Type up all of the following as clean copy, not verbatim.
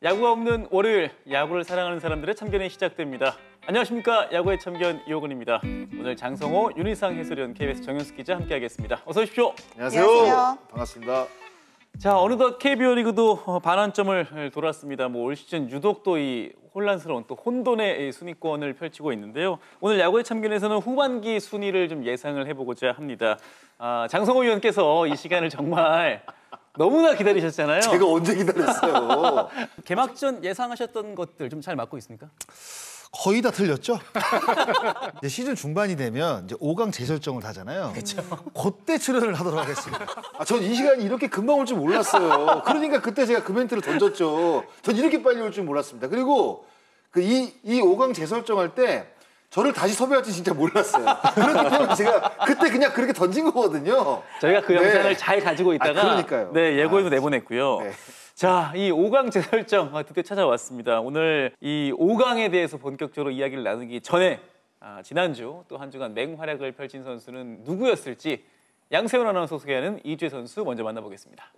야구가 없는 월요일, 야구를 사랑하는 사람들의 참견이 시작됩니다. 안녕하십니까, 야구의 참견 이호근입니다. 오늘 장성호, 윤희상 해설위원, KBS 정현숙 기자 함께하겠습니다. 어서 오십시오. 안녕하세요. 반갑습니다. 자, 어느덧 KBO 리그도 반환점을 돌았습니다. 올 시즌 유독 또 이 혼란스러운 또 혼돈의 순위권을 펼치고 있는데요. 오늘 야구의 참견에서는 후반기 순위를 좀 예상을 해보고자 합니다. 장성호 위원께서 이 시간을 정말 너무나 기다리셨잖아요. 제가 언제 기다렸어요. 개막전 예상하셨던 것들 좀 잘 맞고 있습니까? 거의 다 틀렸죠. 이제 시즌 중반이 되면 이제 5강 재설정을 하잖아요. 그렇죠. 그때 출연을 하도록 하겠습니다. 전 이 시간이 이렇게 금방 올 줄 몰랐어요. 그러니까 그때 제가 그 멘트를 던졌죠. 전 이렇게 빨리 올 줄 몰랐습니다. 그리고 이 5강 재설정할 때 저를 다시 섭외할지 진짜 몰랐어요. 그렇기 때문에 제가 그때 그냥 그렇게 던진 거거든요. 저희가 그 영상을 잘 가지고 있다가 그러니까요. 네, 예고에도 내보냈고요. 네. 자, 이 5강 재설정 드디어 찾아왔습니다. 오늘 이 5강에 대해서 본격적으로 이야기를 나누기 전에 지난주 또 한 주간 맹활약을 펼친 선수는 누구였을지 양세훈 아나운서 소개하는 이주혜 선수 먼저 만나보겠습니다.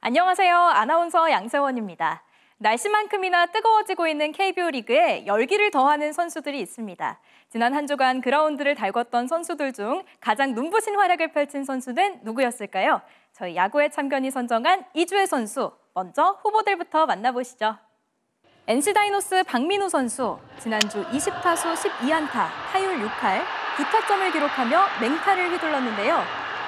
안녕하세요. 아나운서 양세원입니다. 날씨만큼이나 뜨거워지고 있는 KBO 리그에 열기를 더하는 선수들이 있습니다. 지난 한 주간 그라운드를 달궜던 선수들 중 가장 눈부신 활약을 펼친 선수는 누구였을까요? 저희 야구의 참견이 선정한 이주혜 선수, 먼저 후보들부터 만나보시죠. NC 다이노스 박민우 선수, 지난주 20타수 12안타, 타율 6할, 9타점을 기록하며 맹타를 휘둘렀는데요.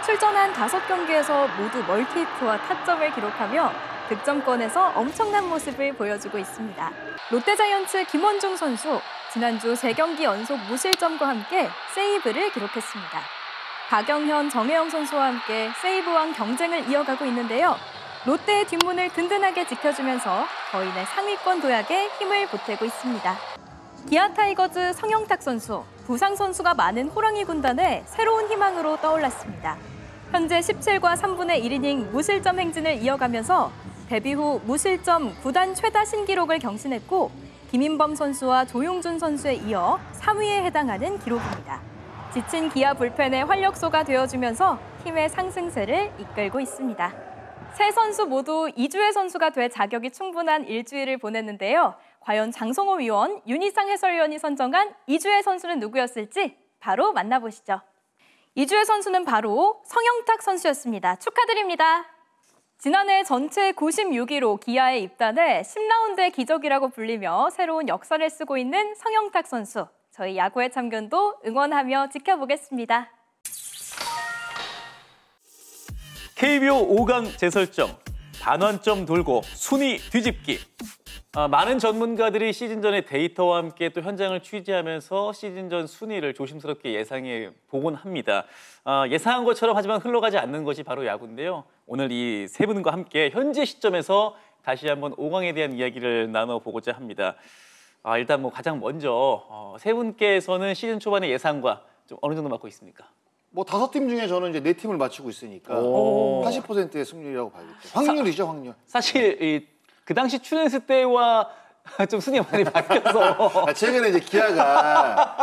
출전한 5경기에서 모두 멀티히트와 타점을 기록하며 득점권에서 엄청난 모습을 보여주고 있습니다. 롯데자이언츠 김원중 선수, 지난주 3경기 연속 무실점과 함께 세이브를 기록했습니다. 박영현, 정혜영 선수와 함께 세이브왕 경쟁을 이어가고 있는데요. 롯데의 뒷문을 든든하게 지켜주면서 거인의 상위권 도약에 힘을 보태고 있습니다. 기아 타이거즈 성영탁 선수, 부상 선수가 많은 호랑이 군단의 새로운 희망으로 떠올랐습니다. 현재 17과 3분의 1이닝 무실점 행진을 이어가면서 데뷔 후 무실점 구단 최다 신기록을 경신했고 김인범 선수와 조용준 선수에 이어 3위에 해당하는 기록입니다. 지친 기아 불펜의 활력소가 되어주면서 팀의 상승세를 이끌고 있습니다. 세 선수 모두 이주혜 선수가 될 자격이 충분한 일주일을 보냈는데요. 과연 장성호 위원, 윤희상 해설위원이 선정한 이주혜 선수는 누구였을지 바로 만나보시죠. 이주혜 선수는 바로 성영탁 선수였습니다. 축하드립니다. 지난해 전체 96위로 기아에 입단해 10라운드의 기적이라고 불리며 새로운 역사를 쓰고 있는 성영탁 선수. 저희 야구의 참견도 응원하며 지켜보겠습니다. KBO 5강 재설정, 반환점 돌고 순위 뒤집기. 많은 전문가들이 시즌 전에 데이터와 함께 또 현장을 취재하면서 시즌 전 순위를 조심스럽게 예상해 보곤 합니다. 예상한 것처럼 하지만 흘러가지 않는 것이 바로 야구인데요. 오늘 이 세 분과 함께 현재 시점에서 다시 한번 5강에 대한 이야기를 나눠보고자 합니다. 일단 가장 먼저 세 분께서는 시즌 초반의 예상과 좀 어느 정도 맞고 있습니까? 5팀 중에 저는 이제 4팀을 맞추고 있으니까 80%의 승률이라고 봐야겠죠. 확률이죠, 확률. 사실 그 당시 출연했을 때와 좀 순위가 많이 바뀌어서 최근에 이제 기아가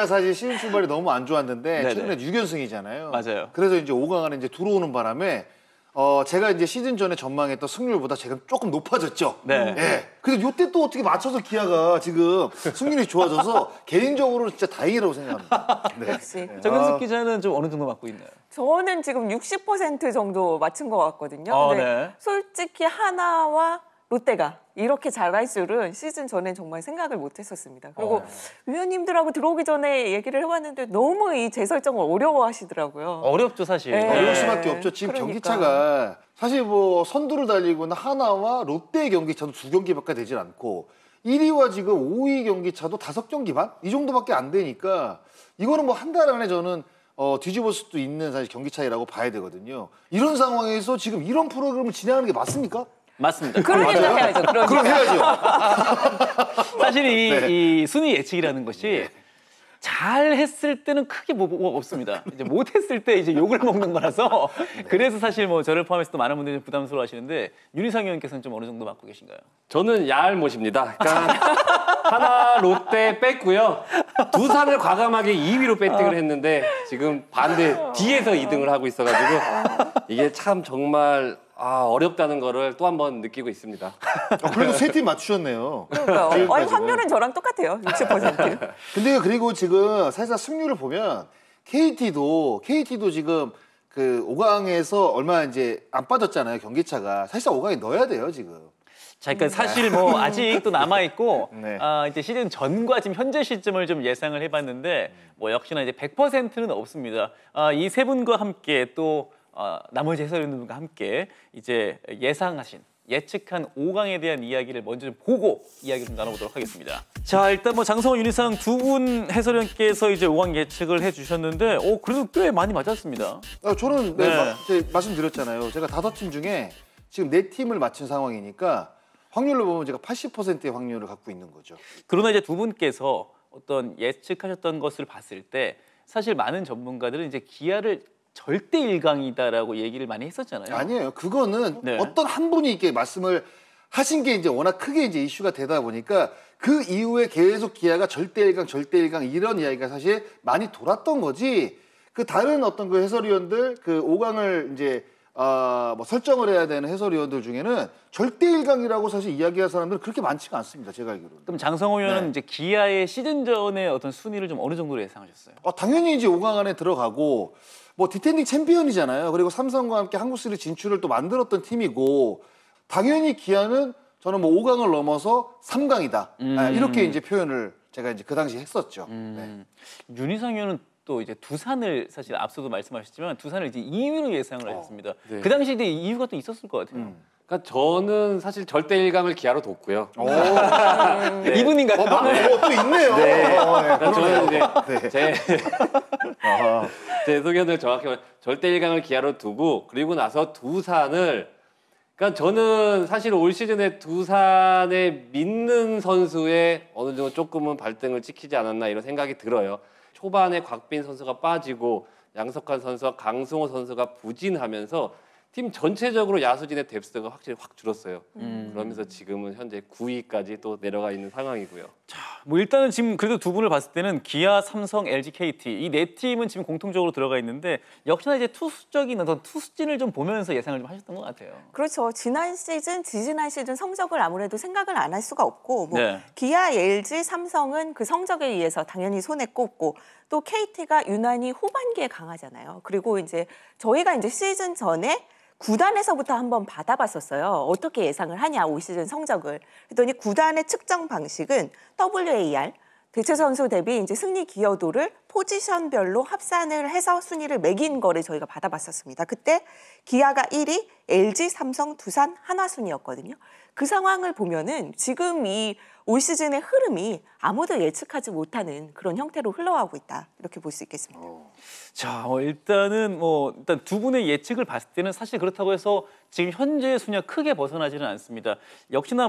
사실 시즌 출발이 너무 안 좋았는데 네네. 최근에 6연승이잖아요. 맞아요. 그래서 이제 5강 안에 이제 들어오는 바람에 제가 이제 시즌 전에 전망했던 승률보다 제가 조금 높아졌죠. 네. 예. 근데 이때 또 어떻게 맞춰서 기아가 지금 승률이 좋아져서 개인적으로 진짜 다행이라고 생각합니다. 네. 역시. 정현숙 기자는 좀 어느 정도 맞고 있나요? 저는 지금 60% 정도 맞춘 것 같거든요. 근데 네. 솔직히 하나와 롯데가 이렇게 잘할 줄은 시즌 전에 정말 생각을 못했었습니다. 그리고 위원님들하고 들어오기 전에 얘기를 해봤는데 너무 이 재설정을 어려워하시더라고요. 어렵죠, 사실. 네. 어려울 수밖에 없죠. 지금 그러니까. 경기차가 사실 선두를 달리고는 하나와 롯데의 경기차도 2경기밖에 되질 않고 1위와 지금 5위 경기차도 5경기 반? 이 정도밖에 안 되니까 이거는 한 달 안에 저는 뒤집을 수도 있는 사실 경기 차이라고 봐야 되거든요. 이런 상황에서 지금 이런 프로그램을 진행하는 게 맞습니까? 맞습니다. 그러니까 해야죠. 그럼 해야죠. 사실 네. 이 순위 예측이라는 것이 잘 했을 때는 크게 뭐 없습니다. 이제 못 했을 때 이제 욕을 먹는 거라서 그래서 사실 저를 포함해서 또 많은 분들이 좀 부담스러워 하시는데 윤희상 의원께서는 좀 어느 정도 맡고 계신가요? 저는 야알못입니다. 그러니까 하나 롯데 뺐고요. 두산을 과감하게 2위로 배팅을 했는데 지금 반대 뒤에서 2등을 하고 있어가지고 이게 참 정말 어렵다는 거를 또 한 번 느끼고 있습니다. 그래도 세 팀 맞추셨네요. 그러니까요. 아니, 지금까지는. 확률은 저랑 똑같아요. 60%. 근데 그리고 지금 사실상 승률을 보면 KT도 지금 그 5강에서 얼마 이제 안 빠졌잖아요. 경기차가. 사실상 5강에 넣어야 돼요, 지금. 자, 그러니까 사실 뭐 아직도 남아 있고 네. 이제 시즌 전과 지금 현재 시점을 좀 예상을 해봤는데 뭐 역시나 이제 100%는 없습니다. 이 세 분과 함께 또 나머지 해설위원들과 함께 이제 예측한 5강에 대한 이야기를 먼저 좀 보고 이야기를 좀 나눠보도록 하겠습니다. 자, 일단 뭐 장성호, 윤희상 두 분 해설위원께서 이제 5강 예측을 해주셨는데, 그래도 꽤 많이 맞았습니다. 저는 네. 말씀드렸잖아요. 제가 5팀 중에 지금 4팀을 맞춘 상황이니까 확률로 보면 제가 80%의 확률을 갖고 있는 거죠. 그러나 이제 두 분께서 어떤 예측하셨던 것을 봤을 때 사실 많은 전문가들은 이제 기아를 절대 1강이다라고 얘기를 많이 했었잖아요. 아니에요. 그거는 네. 어떤 한 분이 이렇게 말씀을 하신 게 이제 워낙 크게 이제 이슈가 되다 보니까 그 이후에 계속 기아가 절대 1강 이런 이야기가 사실 많이 돌았던 거지. 그 다른 어떤 그 해설위원들 그 5강을 이제 뭐 설정을 해야 되는 해설위원들 중에는 절대 1강이라고 사실 이야기할 사람들은 그렇게 많지가 않습니다. 제가 알기로는. 그럼 장성호 위원은 네. 이제 기아의 시즌 전의 어떤 순위를 좀 어느 정도로 예상하셨어요? 당연히 이제 5강 안에 들어가고 뭐 디펜딩 챔피언이잖아요. 그리고 삼성과 함께 한국 시리즈 진출을 또 만들었던 팀이고 당연히 기아는 저는 뭐 5강을 넘어서 3강이다. 이렇게 이제 표현을 제가 이제 그 당시 했었죠. 네. 윤희상 위원은 또 이제 두산을 사실 앞서도 말씀하셨지만 두산을 이제 2위로 예상을 하셨습니다. 네. 그 당시 이제 이유가 또 있었을 것 같아요. 그러니까 저는 사실 절대 1강을 기아로 뒀고요. 네. 이분인가요? 또 있네요. 그러니까 저는 이제 네. 제 소견을 정확히 말하면 절대 1강을 기아로 두고 그리고 나서 두산을 그러니까 저는 사실 올 시즌에 두산에 믿는 선수의 어느 정도 조금은 발등을 찍히지 않았나 이런 생각이 들어요. 초반에 곽빈 선수가 빠지고 양석환 선수와 강승호 선수가 부진하면서 팀 전체적으로 야수진의 뎁스가 확실히 확 줄었어요. 그러면서 지금은 현재 9위까지 또 내려가 있는 상황이고요. 뭐 일단은 지금 그래도 두 분을 봤을 때는 기아, 삼성, LG, KT 이 네 팀은 지금 공통적으로 들어가 있는데 역시나 이제 투수적인 어떤 투수진을 좀 보면서 예상을 좀 하셨던 것 같아요. 그렇죠. 지난 시즌 성적을 아무래도 생각을 안 할 수가 없고 뭐 네. 기아, LG, 삼성은 그 성적에 의해서 당연히 손에 꼽고 또 KT가 유난히 후반기에 강하잖아요. 그리고 이제 저희가 이제 시즌 전에 구단에서부터 한번 받아봤었어요. 어떻게 예상을 하냐, 올 시즌 성적을. 그랬더니 구단의 측정 방식은 WAR, 대체 선수 대비 이제 승리 기여도를 포지션별로 합산을 해서 순위를 매긴 거를 저희가 받아봤었습니다. 그때 기아가 1위, LG, 삼성, 두산, 한화 순이었거든요. 그 상황을 보면은 지금 이 올 시즌의 흐름이 아무도 예측하지 못하는 그런 형태로 흘러가고 있다. 이렇게 볼 수 있겠습니다. 자, 일단 두 분의 예측을 봤을 때는 사실 그렇다고 해서 지금 현재 순위가 크게 벗어나지는 않습니다. 역시나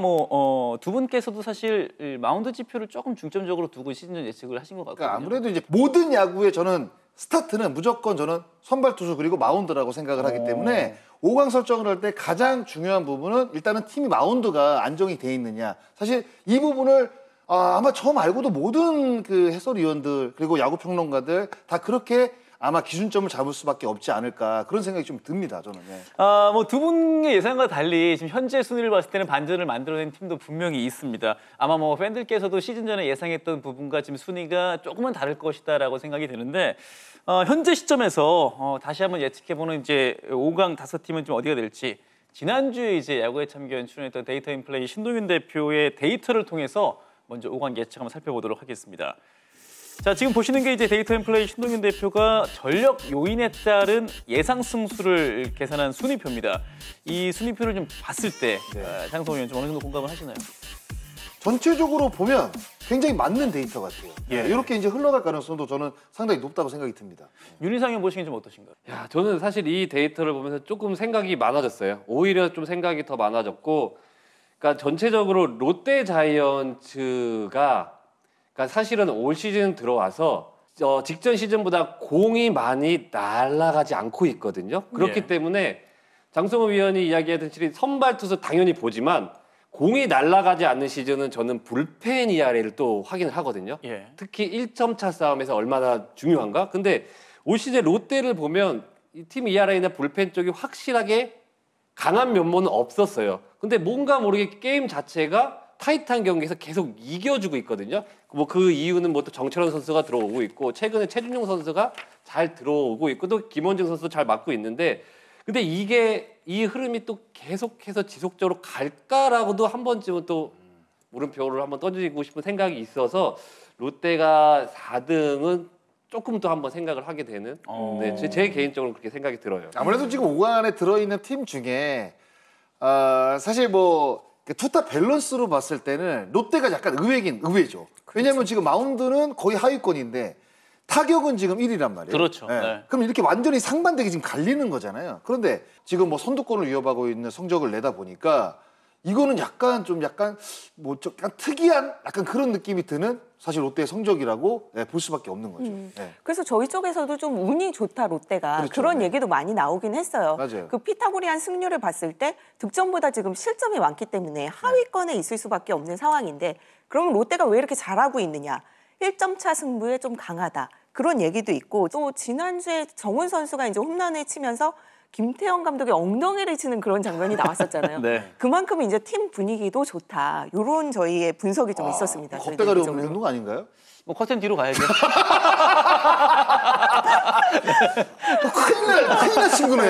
두 분께서도 사실 마운드 지표를 조금 중점적으로 두고 시즌 예측을 하신 것 같거든요. 그러니까 아무래도 이제 모든 야구에 저는 스타트는 무조건 저는 선발 투수 그리고 마운드라고 생각을 하기 때문에 5강 설정을 할 때 가장 중요한 부분은 일단은 팀이 마운드가 안정이 돼 있느냐. 사실 이 부분을 아마 저 말고도 모든 그 해설위원들 그리고 야구 평론가들 다 그렇게 아마 기준점을 잡을 수밖에 없지 않을까 그런 생각이 좀 듭니다. 저는. 네. 두 분의 예상과 달리 지금 현재 순위를 봤을 때는 반전을 만들어낸 팀도 분명히 있습니다. 아마 팬들께서도 시즌 전에 예상했던 부분과 지금 순위가 조금은 다를 것이다라고 생각이 드는데 현재 시점에서 다시 한번 예측해보는 이제 5강 5팀은 좀 어디가 될지 지난주에 이제 야구에 참견 출연했던 데이터 인플레이 신동윤 대표의 데이터를 통해서 먼저 5강 예측 한번 살펴보도록 하겠습니다. 자, 지금 보시는 게 이제 데이터 인플레이 신동윤 대표가 전력 요인에 따른 예상 승수를 계산한 순위표입니다. 이 순위표를 좀 봤을 때 장성호 의원 좀 어느 정도 공감을 하시나요? 전체적으로 보면 굉장히 맞는 데이터 같아요. 예. 이렇게 이제 흘러갈 가능성도 저는 상당히 높다고 생각이 듭니다. 윤희상 의원 보시기엔 좀 어떠신가요? 야, 저는 사실 이 데이터를 보면서 조금 생각이 많아졌어요. 오히려 좀 생각이 더 많아졌고, 그러니까 전체적으로 롯데 자이언츠가 그러니까 사실은 올 시즌 들어와서 직전 시즌보다 공이 많이 날아가지 않고 있거든요. 그렇기 예. 때문에 장성호 위원이 이야기하듯이 선발 투수 당연히 보지만 공이 날아가지 않는 시즌은 저는 불펜 ERA를 또 확인을 하거든요. 예. 특히 1점 차 싸움에서 얼마나 중요한가? 근데 올 시즌 롯데를 보면 이 팀 ERA나 불펜 쪽이 확실하게 강한 면모는 없었어요. 근데 뭔가 모르게 게임 자체가 타이트한 경기에서 계속 이겨주고 있거든요. 뭐 그 이유는 뭐 또 정철원 선수가 들어오고 있고 최근에 최준용 선수가 잘 들어오고 있고 또 김원중 선수도 잘 맡고 있는데 근데 이게 이 흐름이 또 계속해서 지속적으로 갈까라고도 한 번쯤은 또 물음표를 한번 던지고 싶은 생각이 있어서 롯데가 4등은 조금 더 한번 생각을 하게 되는 네, 제 개인적으로 그렇게 생각이 들어요. 아무래도 지금 5강 안에 들어있는 팀 중에 사실 뭐 투타 밸런스로 봤을 때는 롯데가 약간 의외죠. 왜냐하면 지금 마운드는 거의 하위권인데 타격은 지금 1위란 말이에요. 그렇죠. 예. 네. 그럼 이렇게 완전히 상반되게 지금 갈리는 거잖아요. 그런데 지금 뭐 선두권을 위협하고 있는 성적을 내다 보니까 이거는 약간 뭐 좀 약간 특이한 약간 그런 느낌이 드는 사실 롯데의 성적이라고 볼 수밖에 없는 거죠. 예. 그래서 저희 쪽에서도 좀 운이 좋다 롯데가 그렇죠. 그런 네. 얘기도 많이 나오긴 했어요. 맞아요. 그 피타고리안 승률을 봤을 때 득점보다 지금 실점이 많기 때문에 하위권에 있을 수밖에 없는 상황인데 그러면 롯데가 왜 이렇게 잘하고 있느냐? 1점 차 승부에 좀 강하다. 그런 얘기도 있고 또 지난주에 정훈 선수가 이제 홈런을 치면서 김태형 감독의 엉덩이를 치는 그런 장면이 나왔었잖아요. 네. 그만큼 이제 팀 분위기도 좋다. 이런 저희의 분석이 좀 있었습니다. 저희 겁대가리 없는 내부적으로. 행동 아닌가요? 뭐 커튼 뒤로 가야죠. 큰일 날 친구네.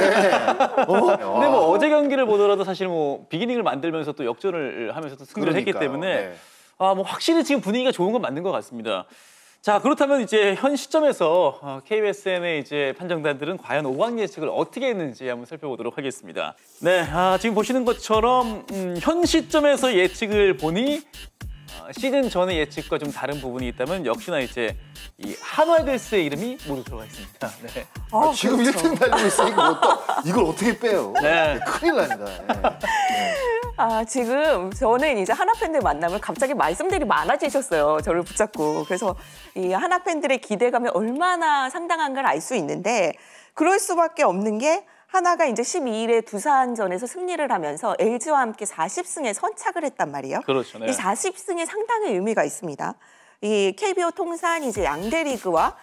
근데 뭐 어제 경기를 보더라도 사실 뭐 비기닝을 만들면서 또 역전을 하면서 또 승리를 했기 그러니까요. 때문에 네. 뭐 확실히 지금 분위기가 좋은 건 맞는 것 같습니다. 자, 그렇다면 이제 현 시점에서 KBSN의 이제 판정단들은 과연 5강 예측을 어떻게 했는지 한번 살펴보도록 하겠습니다. 네, 지금 보시는 것처럼 현 시점에서 예측을 보니 시즌 전의 예측과 좀 다른 부분이 있다면 역시나 이제 이 한화이글스의 이름이 모두 들어가 있습니다. 네. 지금 그렇죠. 1등 달리고 있으니까 이걸 어떻게 빼요? 네. 큰일 납니다. 지금 저는 이제 하나 팬들 만나면 갑자기 말씀들이 많아지셨어요. 저를 붙잡고. 그래서 이 하나 팬들의 기대감이 얼마나 상당한가를 알 수 있는데 그럴 수밖에 없는 게 하나가 이제 12일에 두산전에서 승리를 하면서 LG와 함께 40승에 선착을 했단 말이에요. 그렇죠. 네. 이 40승에 상당히 의미가 있습니다. 이 KBO 통산 이제 양대 리그와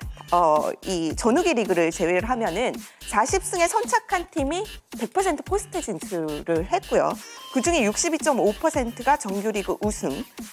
이 전후기 리그를 제외를 하면은 40승에 선착한 팀이 100% 포스트 진출을 했고요. 그중에 62.5%가 정규리그 우승,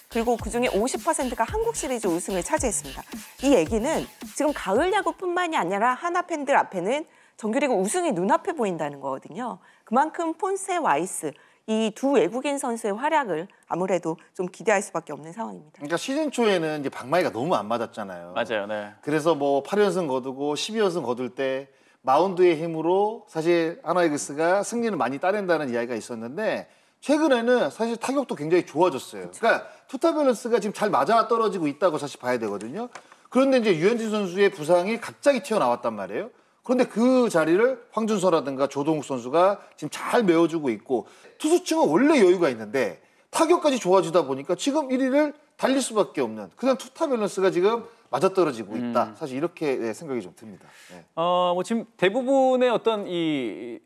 그리고 그중에 50%가 한국 시리즈 우승을 차지했습니다. 이 얘기는 지금 가을 야구뿐만이 아니라 하나 팬들 앞에는 정규리그 우승이 눈앞에 보인다는 거거든요. 그만큼 폰세, 와이스 이 두 외국인 선수의 활약을 아무래도 좀 기대할 수밖에 없는 상황입니다. 그러니까 시즌 초에는 이제 박마이가 너무 안 맞았잖아요. 맞아요. 네. 그래서 뭐 8연승 거두고 12연승 거둘 때 마운드의 힘으로 사실 하나이글스가 승리를 많이 따낸다는 이야기가 있었는데 최근에는 사실 타격도 굉장히 좋아졌어요. 그러니까 투타 밸런스가 지금 잘 맞아 떨어지고 있다고 사실 봐야 되거든요. 그런데 이제 유현진 선수의 부상이 갑자기 튀어나왔단 말이에요. 그런데 그 자리를 황준서라든가 조동욱 선수가 지금 잘 메워주고 있고 투수층은 원래 여유가 있는데 타격까지 좋아지다 보니까 지금 1위를 달릴 수밖에 없는 그냥 투타 밸런스가 지금 맞아떨어지고 있다. 사실 이렇게 생각이 좀 듭니다. 네. 뭐 지금 대부분의 어떤 이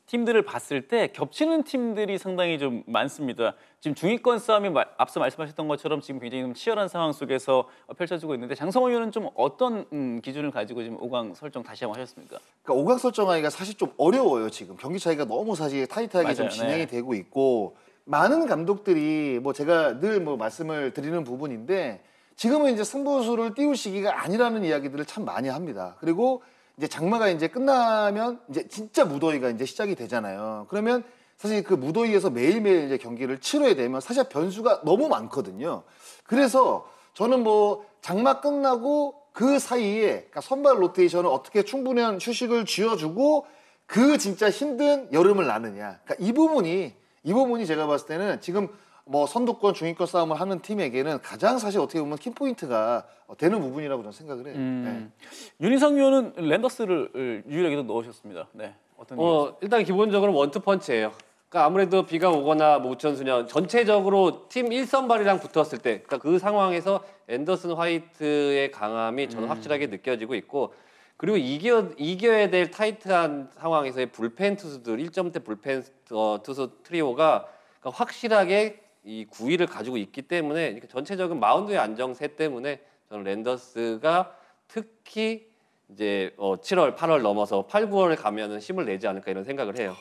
팀들을 봤을 때 겹치는 팀들이 상당히 좀 많습니다. 지금 중위권 싸움이 앞서 말씀하셨던 것처럼 지금 굉장히 좀 치열한 상황 속에서 펼쳐지고 있는데 장성호 의원은 좀 어떤 기준을 가지고 지금 5강 설정 다시 한번 하셨습니까? 그러니까 5강 설정하기가 사실 좀 어려워요. 지금 경기 차이가 너무 사실 타이트하게 맞아요. 좀 진행이 네. 되고 있고 많은 감독들이 뭐 제가 늘 뭐 말씀을 드리는 부분인데 지금은 이제 승부수를 띄울 시기가 아니라는 이야기들을 참 많이 합니다. 그리고 이제 장마가 이제 끝나면 이제 진짜 무더위가 이제 시작이 되잖아요. 그러면 사실 그 무더위에서 매일매일 이제 경기를 치러야 되면 사실 변수가 너무 많거든요. 그래서 저는 뭐 장마 끝나고 그 사이에 그러니까 선발 로테이션을 어떻게 충분한 휴식을 쥐어주고 그 진짜 힘든 여름을 나느냐. 그러니까 이 부분이 제가 봤을 때는 지금 뭐 선두권, 중위권 싸움을 하는 팀에게는 가장 사실 어떻게 보면 키포인트가 되는 부분이라고 저는 생각을 해요. 네. 윤희상 의원은 랜더스를 유일하게도 넣으셨습니다. 네, 어떤 일단 기본적으로 원투펀치예요. 그러니까 아무래도 비가 오거나 뭐 우천수년 전체적으로 팀 1선발이랑 붙었을 때 그러니까 그 상황에서 앤더슨 화이트의 강함이 저는 확실하게 느껴지고 있고 그리고 이겨야 될 타이트한 상황에서의 불펜 투수들 1점대 불펜 투수 트리오가 그러니까 확실하게 이 9위를 가지고 있기 때문에 전체적인 마운드의 안정세 때문에 저는 랜더스가 특히 이제 7월, 8월 넘어서 8, 9월에 가면은 힘을 내지 않을까 이런 생각을 해요.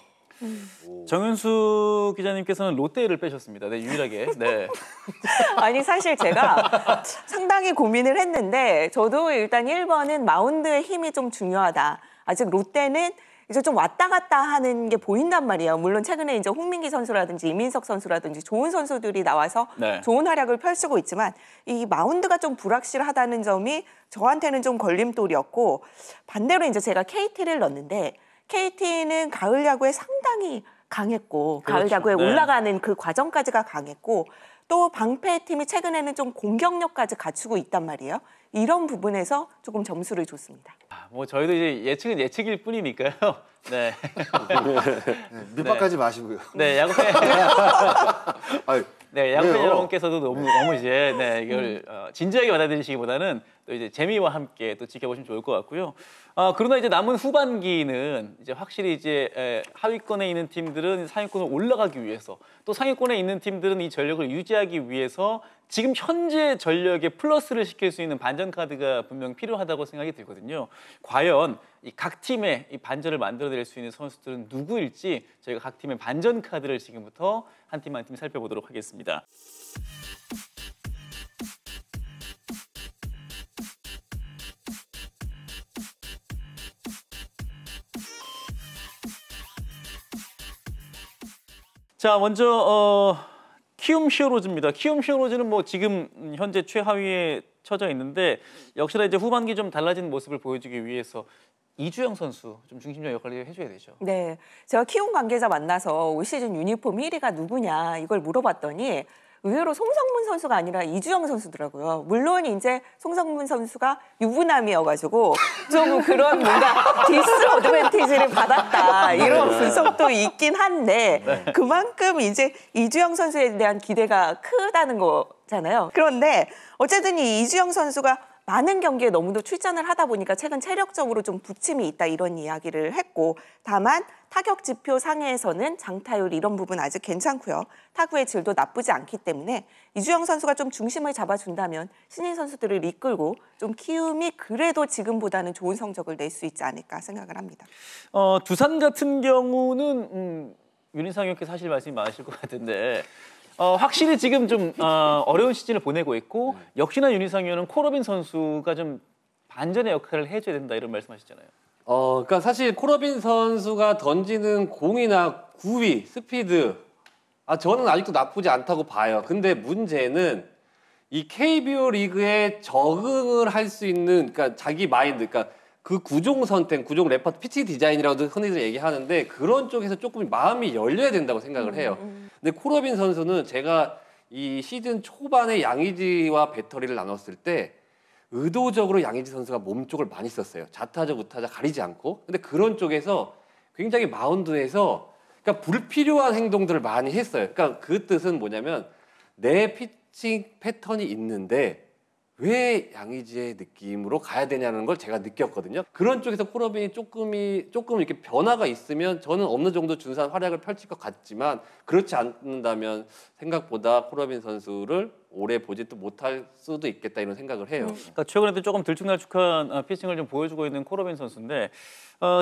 정윤수 기자님께서는 롯데를 빼셨습니다. 네, 유일하게. 네. 아니 사실 제가 상당히 고민을 했는데 저도 일단 1번은 마운드의 힘이 좀 중요하다. 아직 롯데는 이제 좀 왔다 갔다 하는 게 보인단 말이에요. 물론 최근에 이제 홍민기 선수라든지 이민석 선수라든지 좋은 선수들이 나와서 네. 좋은 활약을 펼치고 있지만 이 마운드가 좀 불확실하다는 점이 저한테는 좀 걸림돌이었고 반대로 이제 제가 KT를 넣었는데 KT는 가을 야구에 상당히 강했고 그렇죠. 가을 야구에 네. 올라가는 그 과정까지가 강했고 또 방패팀이 최근에는 좀 공격력까지 갖추고 있단 말이에요. 이런 부분에서 조금 점수를 줬습니다. 뭐 저희도 이제 예측은 예측일 뿐이니까요. 네. 네, 밑밥까지 마시고요. 네, 야구팬. 아유, 네, 야구팬 왜요? 여러분께서도 너무 이제 네, 이걸 진지하게 받아들이시기보다는 또 이제 재미와 함께 또 지켜보시면 좋을 것 같고요. 그러나 이제 남은 후반기는 이제 확실히 이제 하위권에 있는 팀들은 상위권으로 올라가기 위해서 또 상위권에 있는 팀들은 이 전력을 유지하기 위해서 지금 현재 전력에 플러스를 시킬 수 있는 반전 카드가 분명 필요하다고 생각이 들거든요. 과연 이 각 팀의 이 반전을 만들어낼 수 있는 선수들은 누구일지 저희가 각 팀의 반전 카드를 지금부터 한 팀 한 팀 살펴보도록 하겠습니다. 자, 먼저 키움 히어로즈입니다. 키움 히어로즈는 뭐 지금 현재 최하위에 처져 있는데 역시나 이제 후반기 좀 달라진 모습을 보여주기 위해서 이주영 선수 좀 중심적 역할을 해줘야 되죠. 네, 제가 키움 관계자 만나서 올 시즌 유니폼 1위가 누구냐 이걸 물어봤더니 의외로 송성문 선수가 아니라 이주영 선수더라고요. 물론 이제 송성문 선수가 유부남이어가지고 좀 그런 뭔가 디스 어드밴티지를 받았다 이런 분석도 있긴 한데 그만큼 이제 이주영 선수에 대한 기대가 크다는 거잖아요. 그런데 어쨌든 이 이주영 선수가 많은 경기에 너무도 출전을 하다 보니까 최근 체력적으로 좀 부침이 있다 이런 이야기를 했고 다만 타격 지표 상에서는 장타율 이런 부분 아직 괜찮고요. 타구의 질도 나쁘지 않기 때문에 이주영 선수가 좀 중심을 잡아준다면 신인 선수들을 이끌고 좀 키움이 그래도 지금보다는 좋은 성적을 낼 수 있지 않을까 생각을 합니다. 두산 같은 경우는 윤인상 의원께서 사실 말씀이 많으실 것 같은데 확실히 지금 좀 어려운 시즌을 보내고 있고 역시나 윤희상 의원은 코러빈 선수가 좀 반전의 역할을 해줘야 된다 이런 말씀하시잖아요. 그러니까 사실 코러빈 선수가 던지는 공이나 구위, 스피드 저는 아직도 나쁘지 않다고 봐요. 근데 문제는 이 KBO 리그에 적응을 할 수 있는 그러니까 자기 마인드, 그러니까 그 구종 선택, 구종 레퍼트, 피칭 디자인이라고도 흔히들 얘기하는데 그런 쪽에서 조금 마음이 열려야 된다고 생각을 해요. 근데 코러빈 선수는 제가 이 시즌 초반에 양의지와 배터리를 나눴을 때 의도적으로 양의지 선수가 몸 쪽을 많이 썼어요. 좌타자, 우타자 가리지 않고. 근데 그런 쪽에서 굉장히 마운드에서 그러니까 불필요한 행동들을 많이 했어요. 그러니까 그 뜻은 뭐냐면 내 피칭 패턴이 있는데 왜 양의지의 느낌으로 가야 되냐는 걸 제가 느꼈거든요. 그런 쪽에서 코러빈이 조금 이렇게 변화가 있으면 저는 어느 정도 준수한 활약을 펼칠 것 같지만 그렇지 않는다면 생각보다 코러빈 선수를 오래 보지도 못할 수도 있겠다 이런 생각을 해요. 그러니까 최근에도 조금 들쭉날쭉한 피칭을 좀 보여주고 있는 코러빈 선수인데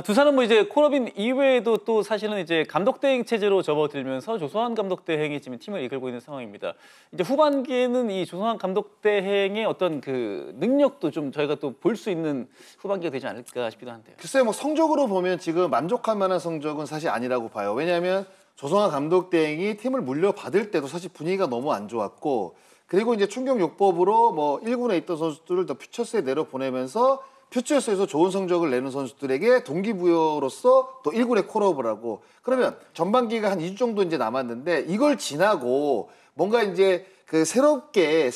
두산은 뭐 이제 코러빈 이외에도 또 사실은 이제 감독 대행 체제로 접어들면서 조성환 감독 대행이 지금 팀을 이끌고 있는 상황입니다. 이제 후반기에는 이 조성환 감독 대행의 어떤 그 능력도 좀 저희가 또 볼 수 있는 후반기가 되지 않을까 싶기도 한데요. 글쎄요, 뭐 성적으로 보면 지금 만족할 만한 성적은 사실 아니라고 봐요. 왜냐하면 조성환 감독 대행이 팀을 물려받을 때도 사실 분위기가 너무 안 좋았고 그리고 이제 충격요법으로 뭐 1군에 있던 선수들을 더 퓨처스에 내려보내면서 퓨처스에서 좋은 성적을 내는 선수들에게 동기부여로서 또 1군에 콜업을 하고 그러면 전반기가 한 2주 정도 이제 남았는데 이걸 지나고 뭔가 이제 그 새롭게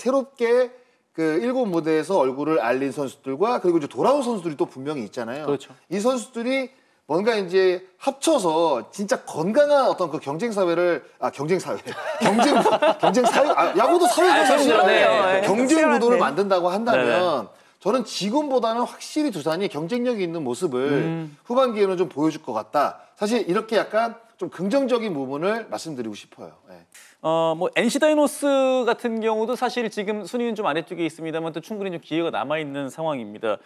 그 1군 무대에서 얼굴을 알린 선수들과 그리고 이제 돌아온 선수들이 또 분명히 있잖아요. 그렇죠. 이 선수들이 뭔가 이제 합쳐서 진짜 건강한 어떤 그 경쟁사회 야구도 사회가 사실은 네. 경쟁 구도를 네. 만든다고 한다면 저는 지금보다는 확실히 두산이 경쟁력이 있는 모습을 후반기에는 좀 보여줄 것 같다. 사실 이렇게 약간 좀 긍정적인 부분을 말씀드리고 싶어요. 예. 뭐 NC 다이노스 같은 경우도 사실 지금 순위는 좀 아래쪽에 있습니다만 또 충분히 좀 기회가 남아 있는 상황입니다.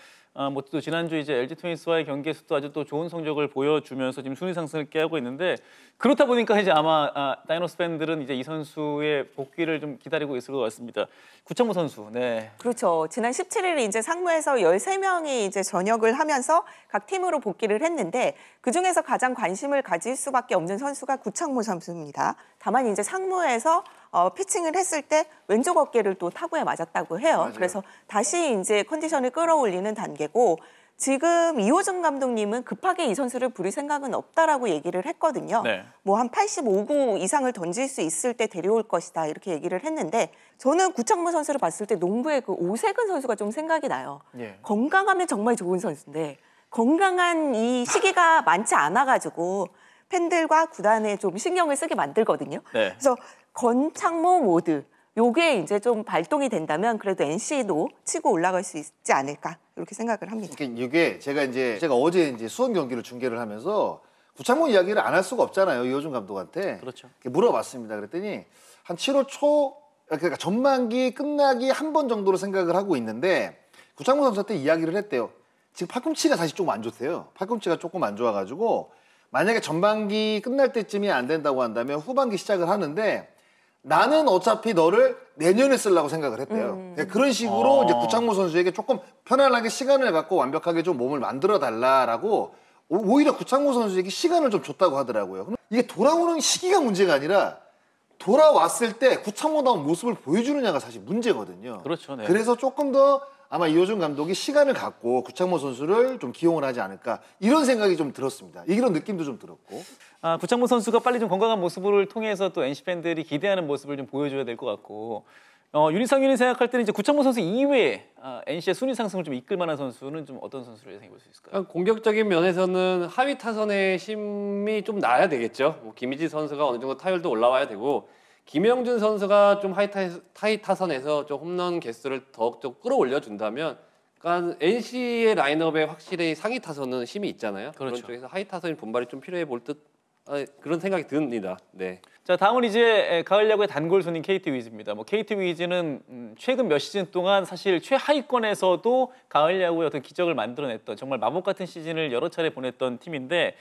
뭐 또 지난주 이제 LG 트윈스와의 경기에서도 아주 또 좋은 성적을 보여주면서 지금 순위 상승을 깨하고 있는데 그렇다 보니까 이제 아마 다이노스 팬들은 이제 이 선수의 복귀를 좀 기다리고 있을 것 같습니다. 구창모 선수, 네. 그렇죠. 지난 17일 이제 상무에서 13명이 이제 전역을 하면서 각 팀으로 복귀를 했는데 그 중에서 가장 관심을 가질 수밖에 없는 선수가 구창모 선수입니다. 다만 이제 상무에서 피칭을 했을 때 왼쪽 어깨를 또 타구에 맞았다고 해요. 맞아요. 그래서 다시 이제 컨디션을 끌어올리는 단계고 지금 이호정 감독님은 급하게 이 선수를 부릴 생각은 없다라고 얘기를 했거든요. 네. 뭐 한 85구 이상을 던질 수 있을 때 데려올 것이다 이렇게 얘기를 했는데 저는 구창모 선수를 봤을 때 농구의 그 오세근 선수가 좀 생각이 나요. 예. 건강하면 정말 좋은 선수인데 건강한 이 시기가 많지 않아가지고 팬들과 구단에 좀 신경을 쓰게 만들거든요. 네. 그래서 건창모 모드 요게 이제 좀 발동이 된다면 그래도 NC도 치고 올라갈 수 있지 않을까 이렇게 생각을 합니다. 그러니까 이게 제가 어제 이제 수원 경기를 중계를 하면서 구창모 이야기를 안 할 수가 없잖아요. 이호준 감독한테. 그렇죠. 물어봤습니다. 그랬더니 한 7월 초 그러니까 전반기 끝나기 한 번 정도로 생각을 하고 있는데 구창모 선수한테 이야기를 했대요. 지금 팔꿈치가 사실 조금 안 좋대요. 팔꿈치가 조금 안 좋아가지고 만약에 전반기 끝날 때쯤이 안 된다고 한다면 후반기 시작을 하는데 나는 어차피 너를 내년에 쓰려고 생각을 했대요. 그런 식으로 이제 구창모 선수에게 조금 편안하게 시간을 갖고 완벽하게 좀 몸을 만들어 달라라고 오히려 구창모 선수에게 시간을 좀 줬다고 하더라고요. 이게 돌아오는 시기가 문제가 아니라 돌아왔을 때 구창모다운 모습을 보여주느냐가 사실 문제거든요. 그렇죠. 네. 그래서 조금 더 아마 이호준 감독이 시간을 갖고 구창모 선수를 좀 기용을 하지 않을까 이런 생각이 좀 들었습니다. 이런 느낌도 좀 들었고. 구창모 선수가 빨리 좀 건강한 모습을 통해서 또 NC 팬들이 기대하는 모습을 좀 보여줘야 될 것 같고 윤희상윤이 생각할 때는 이제 구창모 선수 이외에 NC의 순위 상승을 좀 이끌 만한 선수는 좀 어떤 선수를 예상해 볼 수 있을까요? 공격적인 면에서는 하위 타선의 힘이 좀 나야 되겠죠. 뭐 김희지 선수가 어느 정도 타율도 올라와야 되고 김영준 선수가 좀 하위 타선에서 좀 홈런 개수를 더욱더 끌어올려 준다면, 그러니까 NC의 라인업에 확실히 상위 타선은 힘이 있잖아요. 그렇죠. 그런 쪽에서 하위 타선의 분발이 좀 필요해 볼 듯 그런 생각이 듭니다. 네. 자, 다음은 이제 가을 야구의 단골 손님 KT 위즈입니다. 뭐 KT 위즈는 최근 몇 시즌 동안 사실 최하위권에서도 가을 야구의 어떤 기적을 만들어냈던 정말 마법 같은 시즌을 여러 차례 보냈던 팀인데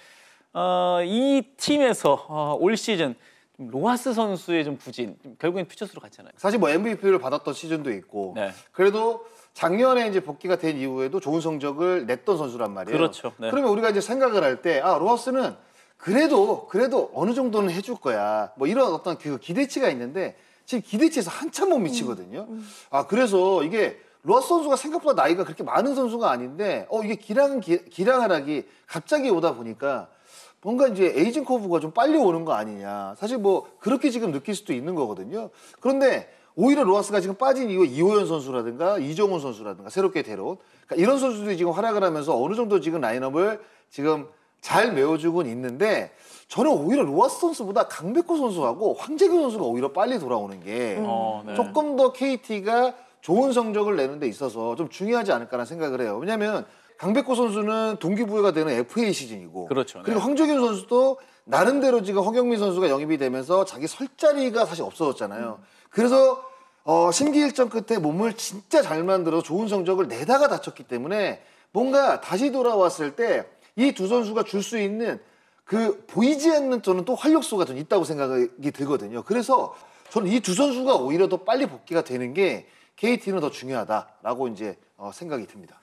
이 팀에서 올 시즌 좀 로하스 선수의 좀 부진, 결국엔 퓨처스로 갔잖아요. 사실 뭐 MVP를 받았던 시즌도 있고 네. 그래도 작년에 이제 복귀가 된 이후에도 좋은 성적을 냈던 선수란 말이에요. 그렇죠. 네. 그러면 우리가 이제 생각을 할 때 로하스는 그래도 어느 정도는 해줄 거야. 뭐 이런 어떤 그 기대치가 있는데 지금 기대치에서 한참 못 미치거든요. 그래서 이게 로하스 선수가 생각보다 나이가 그렇게 많은 선수가 아닌데 이게 기량하락이 갑자기 오다 보니까 뭔가 이제 에이징 커브가 좀 빨리 오는 거 아니냐. 사실 뭐 그렇게 지금 느낄 수도 있는 거거든요. 그런데 오히려 로하스가 지금 빠진 이후에 이호연 선수라든가 이정훈 선수라든가 새롭게 데려온 그러니까 이런 선수들이 지금 활약을 하면서 어느 정도 지금 라인업을 지금 잘 메워주곤 있는데 저는 오히려 로하스 선수보다 강백호 선수하고 황재균 선수가 오히려 빨리 돌아오는 게 네. 조금 더 KT가 좋은 성적을 내는 데 있어서 좀 중요하지 않을까라는 생각을 해요. 왜냐하면 강백호 선수는 동기부여가 되는 FA 시즌이고 그렇죠. 네. 그리고 황재균 선수도 나름대로 지금 허경민 선수가 영입이 되면서 자기 설 자리가 사실 없어졌잖아요. 그래서 심기일전 끝에 몸을 진짜 잘 만들어 좋은 성적을 내다가 다쳤기 때문에 뭔가 다시 돌아왔을 때 이 두 선수가 줄 수 있는 그 보이지 않는 저는 또 활력소가 좀 있다고 생각이 들거든요. 그래서 저는 이 두 선수가 오히려 더 빨리 복귀가 되는 게 KT는 더 중요하다라고 이제 생각이 듭니다.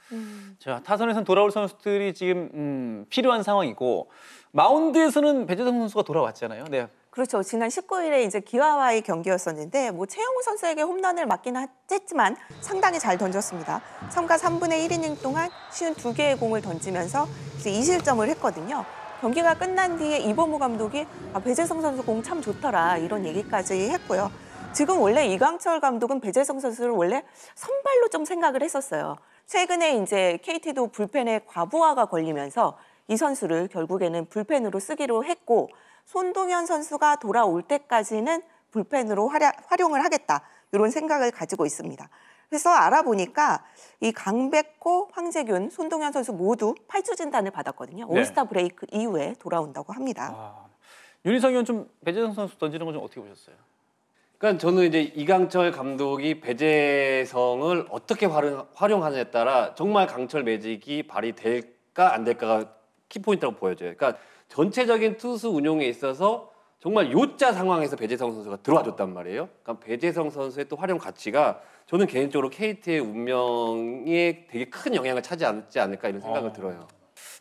자, 타선에서는 돌아올 선수들이 지금 필요한 상황이고 마운드에서는 배재성 선수가 돌아왔잖아요. 네. 그렇죠. 지난 19일에 이제 기아와의 경기였었는데 뭐 최영우 선수에게 홈런을 맞긴 했지만 상당히 잘 던졌습니다. 3과 3분의 1이닝 동안 52개의 공을 던지면서 이제 2실점을 했거든요. 경기가 끝난 뒤에 이범우 감독이 배재성 선수 공 참 좋더라 이런 얘기까지 했고요. 지금 원래 이강철 감독은 배재성 선수를 원래 선발로 좀 생각을 했었어요. 최근에 이제 KT도 불펜에 과부하가 걸리면서 이 선수를 결국에는 불펜으로 쓰기로 했고 손동현 선수가 돌아올 때까지는 불펜으로 활용을 하겠다 이런 생각을 가지고 있습니다. 그래서 알아보니까 이 강백호, 황재균, 손동현 선수 모두 8주 진단을 받았거든요. 네. 올스타 브레이크 이후에 돌아온다고 합니다. 윤희상 의원 좀 배재성 선수 던지는 건 좀 어떻게 보셨어요? 그러니까 저는 이제 이강철 감독이 배재성을 어떻게 활용하느냐에 따라 정말 강철 매직이 발휘될까 안 될까가 키포인트라고 보여져요. 그러니까 전체적인 투수 운용에 있어서 정말 요자 상황에서 배재성 선수가 들어와줬단 말이에요. 그러니까 배재성 선수의 또 활용 가치가 저는 개인적으로 KT의 운명에 되게 큰 영향을 차지하지 않을까 이런 생각을 들어요.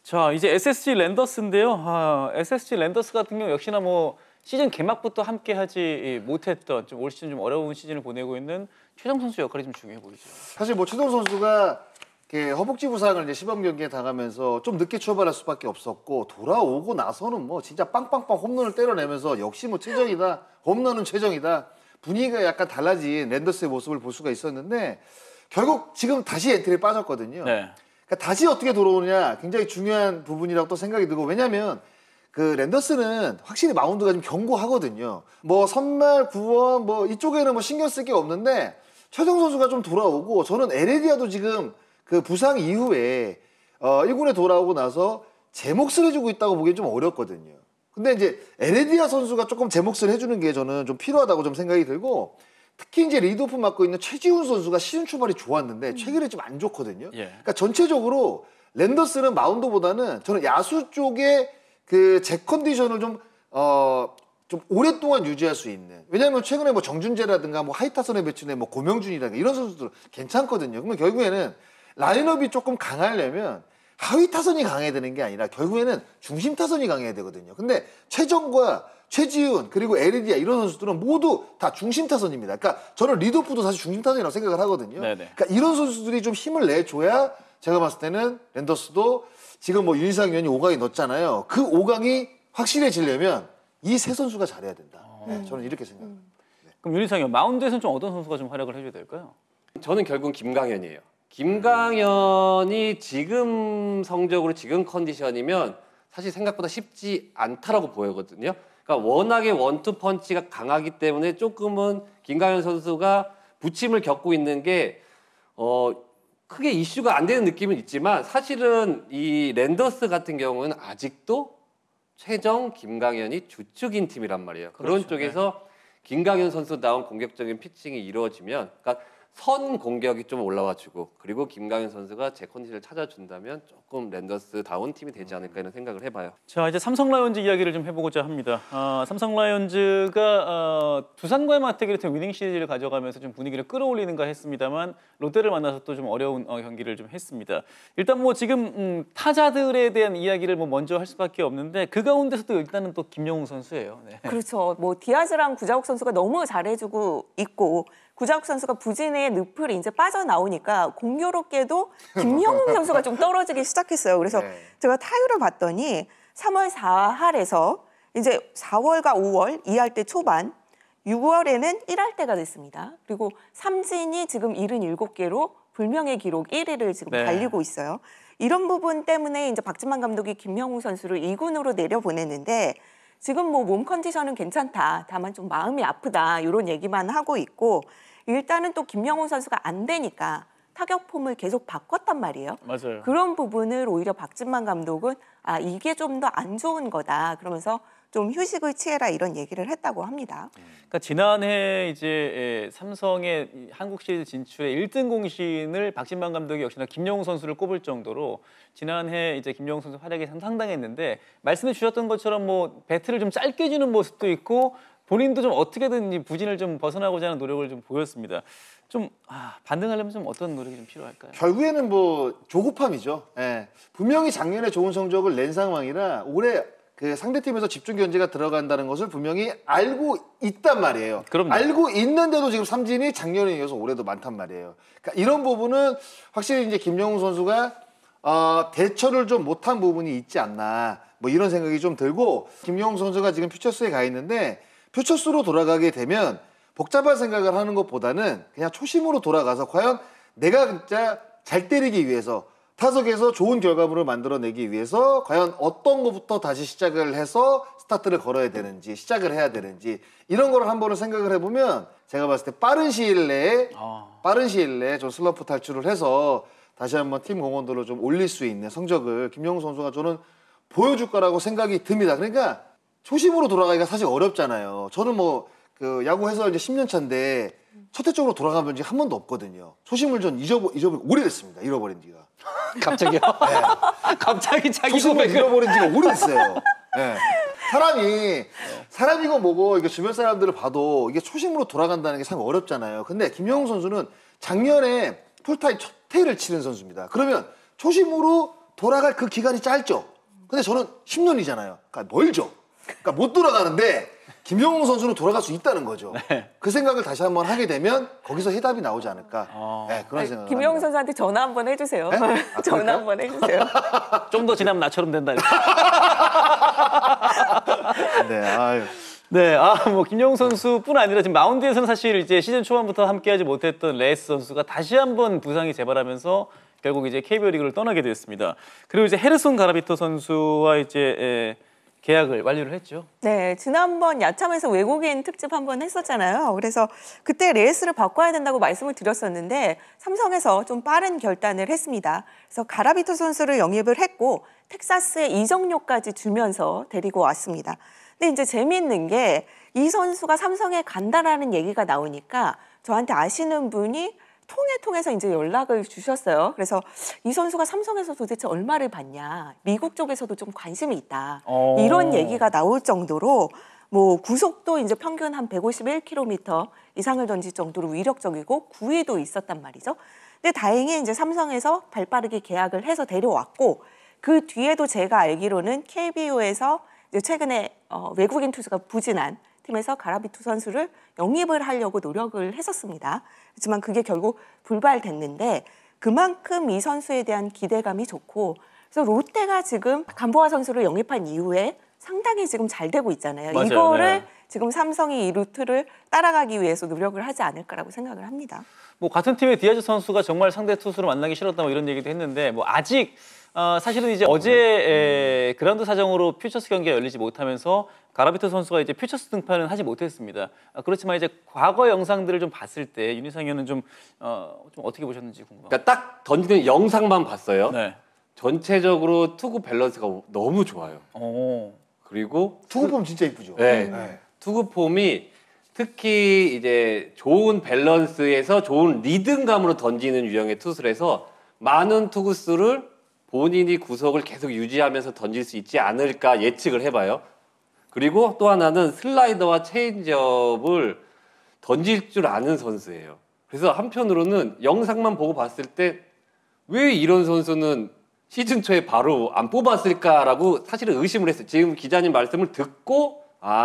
자, 이제 SSG 랜더스인데요. SSG 랜더스 같은 경우 역시나 뭐 시즌 개막부터 함께하지 못했던 좀 올 시즌 좀 어려운 시즌을 보내고 있는 최정 선수 역할이 좀 중요해 보이죠. 사실 뭐 최동 선수가 이렇게 허벅지 부상을 이제 시범 경기에 당하면서 좀 늦게 출발할 수밖에 없었고 돌아오고 나서는 뭐 진짜 빵빵빵 홈런을 때려내면서 역시 뭐 최정이다. 홈런은 최정이다. 분위기가 약간 달라진 랜더스의 모습을 볼 수가 있었는데 결국 지금 다시 엔트리에 빠졌거든요. 네. 그러니까 다시 어떻게 돌아오느냐 굉장히 중요한 부분이라고 또 생각이 들고 왜냐하면 그 랜더스는 확실히 마운드가 좀 견고하거든요. 뭐 선발, 구원 뭐 이쪽에는 뭐 신경 쓸 게 없는데 최정 선수가 좀 돌아오고 저는 에레디아도 지금 그 부상 이후에 1군에 돌아오고 나서 제 몫을 해주고 있다고 보기엔 좀 어렵거든요. 근데 이제 에레디아 선수가 조금 제 몫을 해주는 게 저는 좀 필요하다고 좀 생각이 들고 특히 이제 리드오프 맡고 있는 최지훈 선수가 시즌 출발이 좋았는데 최근에 좀 안 좋거든요. 예. 그러니까 전체적으로 랜더스는 마운드보다는 저는 야수 쪽에 그 제 컨디션을 좀 오랫동안 유지할 수 있는. 왜냐하면 최근에 뭐 정준재라든가 뭐 하이타선에 배치된 뭐 고명준이라든가 이런 선수들 괜찮거든요. 그러면 결국에는 라인업이 조금 강하려면 하위 타선이 강해야 되는 게 아니라 결국에는 중심 타선이 강해야 되거든요. 근데 최정과 최지훈 그리고 에르디아 이런 선수들은 모두 다 중심 타선입니다. 그러니까 저는 리드오프도 사실 중심 타선이라고 생각을 하거든요. 네네. 그러니까 이런 선수들이 좀 힘을 내줘야 제가 봤을 때는 랜더스도 지금 뭐 윤희상 의원이 5강에 넣었잖아요. 그 5강이 확실해지려면 이 세 선수가 잘해야 된다. 네, 저는 이렇게 생각합니다. 그럼 윤희상 의원 마운드에서는 좀 어떤 선수가 좀 활약을 해줘야 될까요? 저는 결국 김강현이에요. 김강현이 지금 성적으로 지금 컨디션이면 사실 생각보다 쉽지 않다라고 보이거든요. 그러니까 워낙에 원투 펀치가 강하기 때문에 조금은 김강현 선수가 부침을 겪고 있는 게 크게 이슈가 안 되는 느낌은 있지만 사실은 이 랜더스 같은 경우는 아직도 최정, 김강현이 주축인 팀이란 말이에요. 그런 그렇죠. 쪽에서 김강현 선수다운 공격적인 피칭이 이루어지면 그러니까 선 공격이 좀 올라와주고 그리고 김강현 선수가 제 컨디션을 찾아준다면 조금 랜더스다운 팀이 되지 않을까 이런 생각을 해봐요. 자, 이제 삼성 라이온즈 이야기를 좀 해보고자 합니다. 삼성 라이온즈가 두산과의 맞대결에 위닝 시리즈를 가져가면서 좀 분위기를 끌어올리는가 했습니다만 롯데를 만나서 또 좀 어려운 경기를 좀 했습니다. 일단 뭐 지금 타자들에 대한 이야기를 뭐 먼저 할 수밖에 없는데 그 가운데서도 일단은 또 김영웅 선수예요. 네. 그렇죠. 뭐 디아즈랑 구자욱 선수가 너무 잘해주고 있고 구자욱 선수가 부진의 늪을 이제 빠져나오니까 공교롭게도 김영웅 선수가 좀 떨어지기 시작했어요. 그래서 네. 제가 타율을 봤더니 3월 4할에서 이제 4월과 5월 2할 때 초반 6월에는 1할 때가 됐습니다. 그리고 삼진이 지금 77개로 불명예 기록 1위를 지금 네. 달리고 있어요. 이런 부분 때문에 이제 박진만 감독이 김영웅 선수를 2군으로 내려보냈는데 지금 뭐 몸 컨디션은 괜찮다. 다만 좀 마음이 아프다. 이런 얘기만 하고 있고 일단은 또 김영웅 선수가 안 되니까 타격 폼을 계속 바꿨단 말이에요. 맞아요. 그런 부분을 오히려 박진만 감독은 이게 좀 더 안 좋은 거다. 그러면서 좀 휴식을 취해라 이런 얘기를 했다고 합니다. 그러니까 지난해 이제 삼성의 한국 시리즈 진출의 1등 공신을 박진만 감독이 역시나 김영웅 선수를 꼽을 정도로 지난해 이제 김영웅 선수 활약이 상당했는데 말씀해 주셨던 것처럼 뭐 배트를 좀 짧게 주는 모습도 있고 본인도 좀 어떻게든 부진을 좀 벗어나고자 하는 노력을 좀 보였습니다. 좀 반등하려면 좀 어떤 노력이 좀 필요할까요? 결국에는 뭐 조급함이죠. 예. 분명히 작년에 좋은 성적을 낸 상황이라 올해 그 상대팀에서 집중 견제가 들어간다는 것을 분명히 알고 있단 말이에요. 그럼요. 알고 있는데도 지금 삼진이 작년에 이어서 올해도 많단 말이에요. 그러니까 이런 부분은 확실히 이제 김영웅 선수가 대처를 좀 못한 부분이 있지 않나 뭐 이런 생각이 좀 들고 김영웅 선수가 지금 퓨처스에 가 있는데 퓨처스로 돌아가게 되면 복잡한 생각을 하는 것보다는 그냥 초심으로 돌아가서 과연 내가 진짜 잘 때리기 위해서 타석에서 좋은 결과물을 만들어내기 위해서 과연 어떤 것부터 다시 시작을 해서 스타트를 걸어야 되는지 시작을 해야 되는지 이런 거를 한번 생각을 해보면 제가 봤을 때 빠른 시일 내에 좀 슬럼프 탈출을 해서 다시 한번 팀 공헌도를 좀 올릴 수 있는 성적을 김영웅 선수가 저는 보여줄 거라고 생각이 듭니다. 그러니까 초심으로 돌아가기가 사실 어렵잖아요. 저는 뭐 그 야구 해서 이제 10년 차인데 첫해적으로 돌아간 번 적이 한 번도 없거든요. 초심을 전 잊어버린 오래됐습니다. 잃어버린 지가. 갑자기요? 갑자기 자기 초심을 고백을. 잃어버린 지가 오래됐어요. 네. 사람이고 뭐고 이게 주변 사람들을 봐도 이게 초심으로 돌아간다는 게 참 어렵잖아요. 근데 김영웅 선수는 작년에 풀타임 첫 해를 치른 선수입니다. 그러면 초심으로 돌아갈 그 기간이 짧죠. 근데 저는 10년이잖아요. 그러니까 멀죠. 그러니까 못 돌아가는데 김영웅 선수는 돌아갈 수 있다는 거죠. 네. 그 생각을 다시 한번 하게 되면 거기서 해답이 나오지 않을까. 네, 그런 생각을 김영웅 합니다. 선수한테 전화 한번 해주세요. 네? 전화 한번 해주세요. 좀 더 지나면 나처럼 된다. 네, 아유. 네, 뭐 김영웅 선수뿐 아니라 지금 마운드에서는 사실 이제 시즌 초반부터 함께하지 못했던 레이스 선수가 다시 한번 부상이 재발하면서 결국 이제 KBO 리그를 떠나게 됐습니다. 그리고 이제 헤르손 가라비토 선수와 이제 계약을 완료를 했죠. 네, 지난번 야참에서 외국인 특집 한번 했었잖아요. 그래서 그때 레이스를 바꿔야 된다고 말씀을 드렸었는데 삼성에서 좀 빠른 결단을 했습니다. 그래서 가라비토 선수를 영입을 했고 텍사스에 이적료까지 주면서 데리고 왔습니다. 근데 이제 재미있는 게 이 선수가 삼성에 간다라는 얘기가 나오니까 저한테 아시는 분이 통해서 이제 연락을 주셨어요. 그래서 이 선수가 삼성에서 도대체 얼마를 받냐, 미국 쪽에서도 좀 관심이 있다. 이런 얘기가 나올 정도로 뭐 구속도 이제 평균 한 151km 이상을 던질 정도로 위력적이고 구위도 있었단 말이죠. 근데 다행히 이제 삼성에서 발빠르게 계약을 해서 데려왔고 그 뒤에도 제가 알기로는 KBO에서 이제 최근에 외국인 투수가 부진한 팀에서 가라비토 선수를 영입을 하려고 노력을 했었습니다. 그렇지만 그게 결국 불발됐는데 그만큼 이 선수에 대한 기대감이 좋고 그래서 롯데가 지금 간보아 선수를 영입한 이후에 상당히 지금 잘 되고 있잖아요. 맞아요. 이거를 네. 지금 삼성이 이 루트를 따라가기 위해서 노력을 하지 않을까라고 생각을 합니다. 뭐 같은 팀의 디아즈 선수가 정말 상대 투수를 만나기 싫었다 뭐 이런 얘기도 했는데 뭐 아직 사실은 이제 어제 그라운드 사정으로 퓨처스 경기가 열리지 못하면서 가라비토 선수가 이제 퓨처스 등판은 하지 못했습니다. 그렇지만 이제 과거 영상들을 좀 봤을 때 윤희상 의원은 좀 어떻게 보셨는지 궁금합니다. 그러니까 딱 던지는 영상만 봤어요. 네. 전체적으로 투구 밸런스가 너무 좋아요. 그리고 투구폼 진짜 이쁘죠. 네. 네. 투구 폼이 특히 이제 좋은 밸런스에서 좋은 리듬감으로 던지는 유형의 투수라서 많은 투구수를 본인이 구속을 계속 유지하면서 던질 수 있지 않을까 예측을 해봐요. 그리고 또 하나는 슬라이더와 체인지업을 던질 줄 아는 선수예요. 그래서 한편으로는 영상만 보고 봤을 때 왜 이런 선수는 시즌 초에 바로 안 뽑았을까라고 사실은 의심을 했어요. 지금 기자님 말씀을 듣고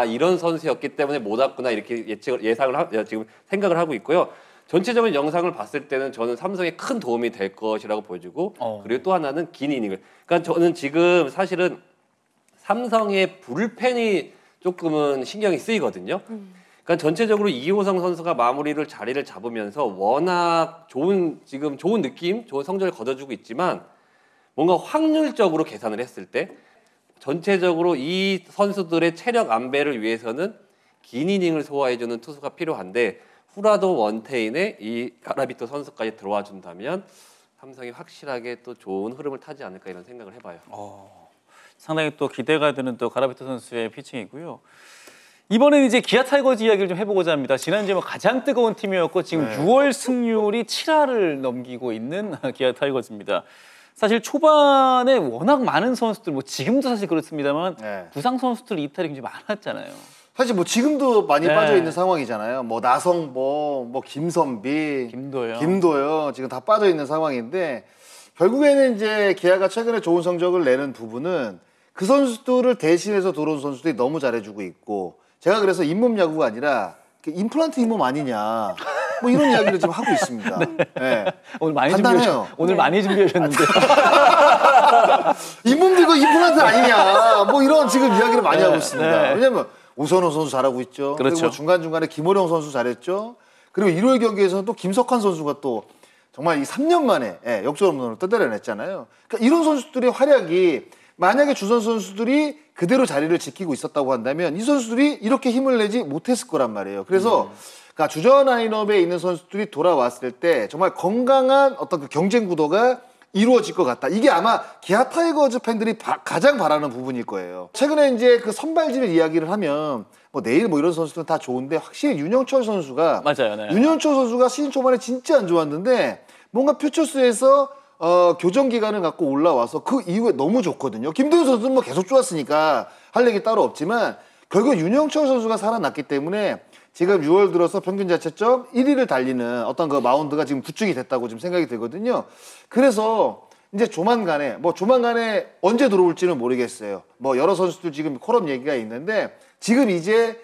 이런 선수였기 때문에 못 왔구나 이렇게 지금 생각을 하고 있고요. 전체적인 영상을 봤을 때는 저는 삼성에 큰 도움이 될 것이라고 보여지고 그리고 또 하나는 긴 이닝을. 그러니까 저는 지금 사실은 삼성의 불펜이 조금은 신경이 쓰이거든요. 그러니까 전체적으로 이호성 선수가 자리를 잡으면서 워낙 좋은 느낌, 좋은 성적을 거둬주고 있지만 뭔가 확률적으로 계산을 했을 때 전체적으로 이 선수들의 체력 안배를 위해서는 긴 이닝을 소화해주는 투수가 필요한데 후라도 원태인의 이 가라비토 선수까지 들어와 준다면 삼성이 확실하게 또 좋은 흐름을 타지 않을까 이런 생각을 해봐요. 상당히 또 기대가 되는 또 가라비토 선수의 피칭이고요. 이번에는 이제 기아 타이거즈 이야기를 좀 해보고자 합니다. 지난주에 뭐 가장 뜨거운 팀이었고 지금 6월 승률이 7할을 넘기고 있는 기아 타이거즈입니다. 사실 초반에 워낙 많은 선수들, 뭐 지금도 사실 그렇습니다만 부상 선수들 이탈이 굉장히 많았잖아요. 사실 뭐 지금도 많이 네. 빠져 있는 상황이잖아요. 뭐 나성보, 뭐 김선비, 김도영 지금 다 빠져 있는 상황인데 결국에는 이제 기아가 최근에 좋은 성적을 내는 부분은 그 선수들을 대신해서 들어온 선수들이 너무 잘해주고 있고 제가 그래서 잇몸 야구가 아니라 임플란트 잇몸 아니냐 뭐 이런 이야기를 지금 하고 있습니다. 네. 오늘 많이 간단해요. 오늘 많이 준비하셨는데 잇몸 들고 임플란트 아니냐 뭐 이런 지금 이야기를 많이 하고 있습니다. 네. 왜냐면 오선호 선수 잘하고 있죠. 그렇죠. 그리고 중간중간에 김호령 선수 잘했죠. 그리고 일요일 경기에서는 또 김석환 선수가 또 정말 이 3년 만에 역전 홈런을 떠들어냈잖아요. 그러니까 이런 선수들의 활약이 만약에 주선 선수들이 그대로 자리를 지키고 있었다고 한다면 이 선수들이 이렇게 힘을 내지 못했을 거란 말이에요. 그래서 그러니까 주전 라인업에 있는 선수들이 돌아왔을 때 정말 건강한 어떤 그 경쟁 구도가 이루어질 것 같다. 이게 아마 기아 타이거즈 팬들이 가장 바라는 부분일 거예요. 최근에 이제 그 선발진을 이야기를 하면 뭐 내일 뭐 이런 선수들은 다 좋은데 확실히 윤영철 선수가 맞아요. 네. 윤영철 선수가 시즌 초반에 진짜 안 좋았는데 뭔가 퓨처스에서 교정 기간을 갖고 올라와서 그 이후에 너무 좋거든요. 김도현 선수는 뭐 계속 좋았으니까 할 얘기 따로 없지만 결국 윤영철 선수가 살아났기 때문에 지금 6월 들어서 평균 자책점 1위를 달리는 어떤 그 마운드가 지금 구축이 됐다고 지금 생각이 들거든요. 그래서 이제 조만간에 언제 들어올지는 모르겠어요. 뭐 여러 선수들 지금 콜업 얘기가 있는데 지금 이제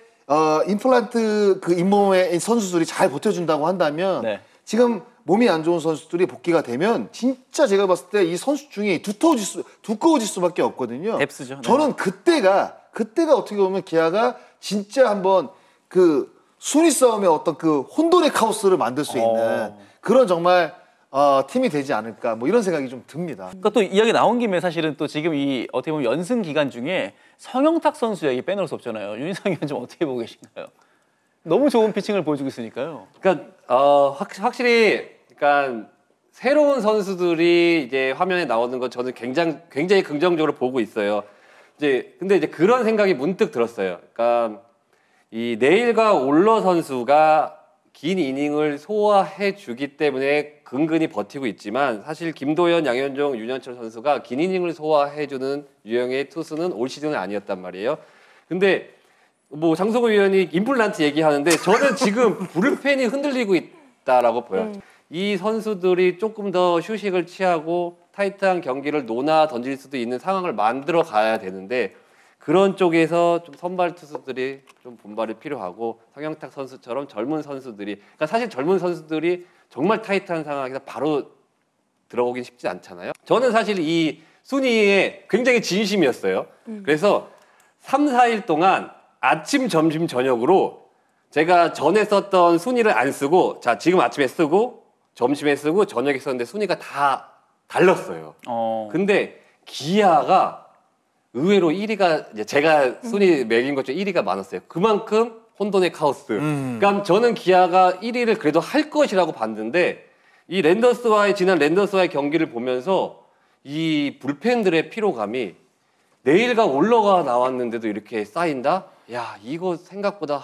임플란트 그 잇몸에 선수들이 잘 버텨준다고 한다면 네. 지금 몸이 안 좋은 선수들이 복귀가 되면 진짜 제가 봤을 때 이 선수층이 두꺼워질 수밖에 없거든요. 뎁스죠. 네. 저는 그때가 어떻게 보면 기아가 진짜 한번 그 순위 싸움의 어떤 그 혼돈의 카오스를 만들 수 있는 그런 정말 팀이 되지 않을까 뭐 이런 생각이 좀 듭니다. 그러니까 또 이야기 나온 김에 사실은 또 지금 이 어떻게 보면 연승 기간 중에 성영탁 선수 얘기 빼놓을 수 없잖아요. 윤희상 위원 좀 어떻게 보고 계신가요? 너무 좋은 피칭을 보여주고 있으니까요. 그러니까 확실히 그러니까 새로운 선수들이 이제 화면에 나오는 건 저는 굉장히 긍정적으로 보고 있어요. 근데 이제 그런 생각이 문득 들었어요. 그러니까 이 네일과 올러 선수가 긴 이닝을 소화해 주기 때문에 근근히 버티고 있지만 사실 김도현, 양현종, 윤현철 선수가 긴 이닝을 소화해 주는 유형의 투수는 올 시즌은 아니었단 말이에요. 근데 뭐 장성호 위원이 임플란트 얘기하는데 저는 지금 불펜이 흔들리고 있다라고 보여요. 이 선수들이 조금 더 휴식을 취하고 타이트한 경기를 놓아 던질 수도 있는 상황을 만들어 가야 되는데 그런 쪽에서 좀 선발 투수들이 좀 분발이 필요하고 성영탁 선수처럼 젊은 선수들이 그러니까 사실 젊은 선수들이 정말 타이트한 상황에서 바로 들어오긴 쉽지 않잖아요. 저는 사실 이 순위에 굉장히 진심이었어요. 그래서 3, 4일 동안 아침, 점심, 저녁으로 제가 전에 썼던 순위를 안 쓰고 자 지금 아침에 쓰고 점심에 쓰고 저녁에 썼는데 순위가 다 달랐어요. 근데 기아가 의외로 1위가 이제 제가 순위 매긴 것 중에 1위가 많았어요. 그만큼 혼돈의 카오스. 그러니까 저는 기아가 1위를 그래도 할 것이라고 봤는데 이 지난 랜더스와의 경기를 보면서 이 불펜들의 피로감이 내일과 올러가 나왔는데도 이렇게 쌓인다? 야, 이거 생각보다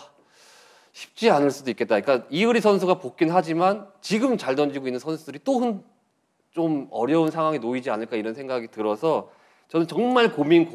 쉽지 않을 수도 있겠다. 그러니까 이의리 선수가 복귀는 하지만 지금 잘 던지고 있는 선수들이 또 좀 어려운 상황에 놓이지 않을까 이런 생각이 들어서 저는 정말 고민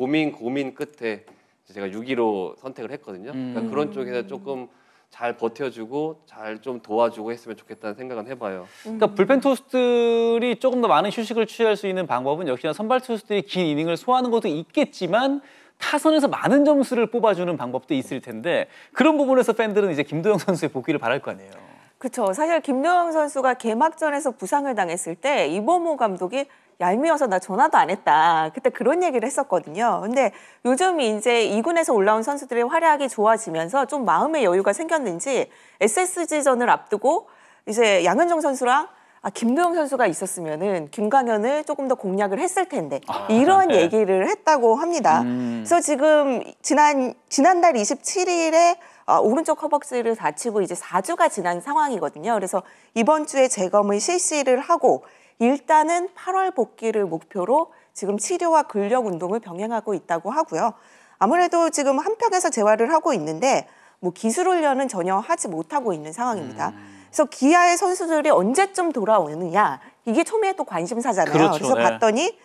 끝에 제가 6위로 선택을 했거든요. 그러니까 그런 쪽에서 조금 잘 버텨주고 잘 좀 도와주고 했으면 좋겠다는 생각은 해봐요. 그러니까 불펜 투수들이 조금 더 많은 휴식을 취할 수 있는 방법은 역시나 선발 투수들이 긴 이닝을 소화하는 것도 있겠지만 타선에서 많은 점수를 뽑아주는 방법도 있을 텐데 그런 부분에서 팬들은 이제 김도영 선수의 복귀를 바랄 거 아니에요. 그렇죠. 사실 김도영 선수가 개막전에서 부상을 당했을 때 이범호 감독이 얄미워서 나 전화도 안 했다. 그때 그런 얘기를 했었거든요. 근데 요즘 이제 2군에서 올라온 선수들의 활약이 좋아지면서 좀 마음의 여유가 생겼는지 SSG전을 앞두고 이제 양현종 선수랑 김도영 선수가 있었으면은 김광현을 조금 더 공략을 했을 텐데 이런 네. 얘기를 했다고 합니다. 그래서 지금 지난달 27일에 오른쪽 허벅지를 다치고 이제 4주가 지난 상황이거든요. 그래서 이번 주에 재검을 실시를 하고 일단은 8월 복귀를 목표로 지금 치료와 근력 운동을 병행하고 있다고 하고요. 아무래도 지금 한평에서 재활을 하고 있는데 뭐 기술 훈련은 전혀 하지 못하고 있는 상황입니다. 그래서 기아의 선수들이 언제쯤 돌아오느냐 이게 초미의 또 관심사잖아요. 그렇죠, 그래서 네. 봤더니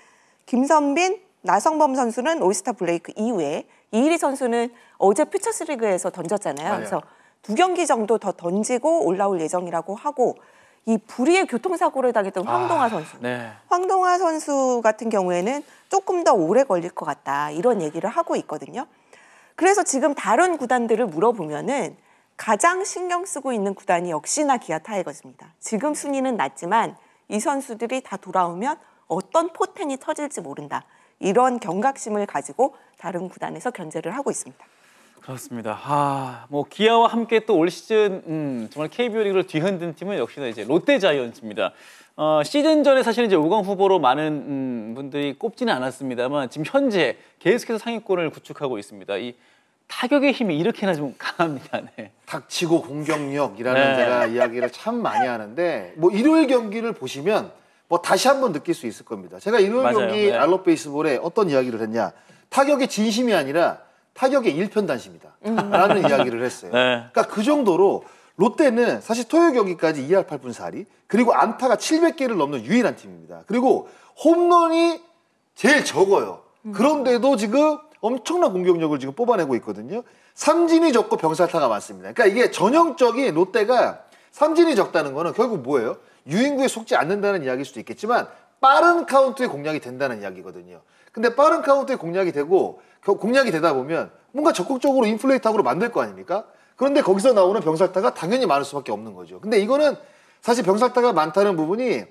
김선빈, 나성범 선수는 올스타 브레이크 이후에 이일이 선수는 어제 퓨처스리그에서 던졌잖아요. 맞아요. 그래서 2경기 정도 더 던지고 올라올 예정이라고 하고 이 불의의 교통사고를 당했던 황동화 선수. 네. 황동화 선수 같은 경우에는 조금 더 오래 걸릴 것 같다. 이런 얘기를 하고 있거든요. 그래서 지금 다른 구단들을 물어보면은 가장 신경 쓰고 있는 구단이 역시나 기아 타이거즈입니다. 지금 순위는 낮지만 이 선수들이 다 돌아오면 어떤 포텐이 터질지 모른다. 이런 경각심을 가지고 다른 구단에서 견제를 하고 있습니다. 그렇습니다. 뭐 기아와 함께 또 올 시즌 정말 KBO 리그를 뒤흔든 팀은 역시나 이제 롯데 자이언츠입니다. 시즌 전에 사실 이제 5강 후보로 많은 분들이 꼽지는 않았습니다만 지금 현재 계속해서 상위권을 구축하고 있습니다. 이 타격의 힘이 이렇게나 좀 강합니다. 네. 닥치고 공격력이라는 네. 제가 이야기를 참 많이 하는데 뭐 일요일 경기를 보시면 뭐 다시 한번 느낄 수 있을 겁니다. 제가 일요일 맞아요. 경기 네. 알롯 베이스볼에 어떤 이야기를 했냐. 타격의 진심이 아니라 타격의 일편단심이다. 라는 이야기를 했어요. 네. 그러니까 그 정도로 롯데는 사실 토요 경기까지 2할 8분 4리 그리고 안타가 700개를 넘는 유일한 팀입니다. 그리고 홈런이 제일 적어요. 그런데도 지금 엄청난 공격력을 지금 뽑아내고 있거든요. 삼진이 적고 병살타가 많습니다. 그러니까 이게 전형적인 롯데가 삼진이 적다는 거는 결국 뭐예요? 유인구에 속지 않는다는 이야기일 수도 있겠지만 빠른 카운트에 공략이 된다는 이야기거든요. 근데 빠른 카운트에 공략이 되고 공략이 되다 보면 뭔가 적극적으로 인플레이트하고 만들 거 아닙니까? 그런데 거기서 나오는 병살타가 당연히 많을 수밖에 없는 거죠. 근데 이거는 사실 병살타가 많다는 부분이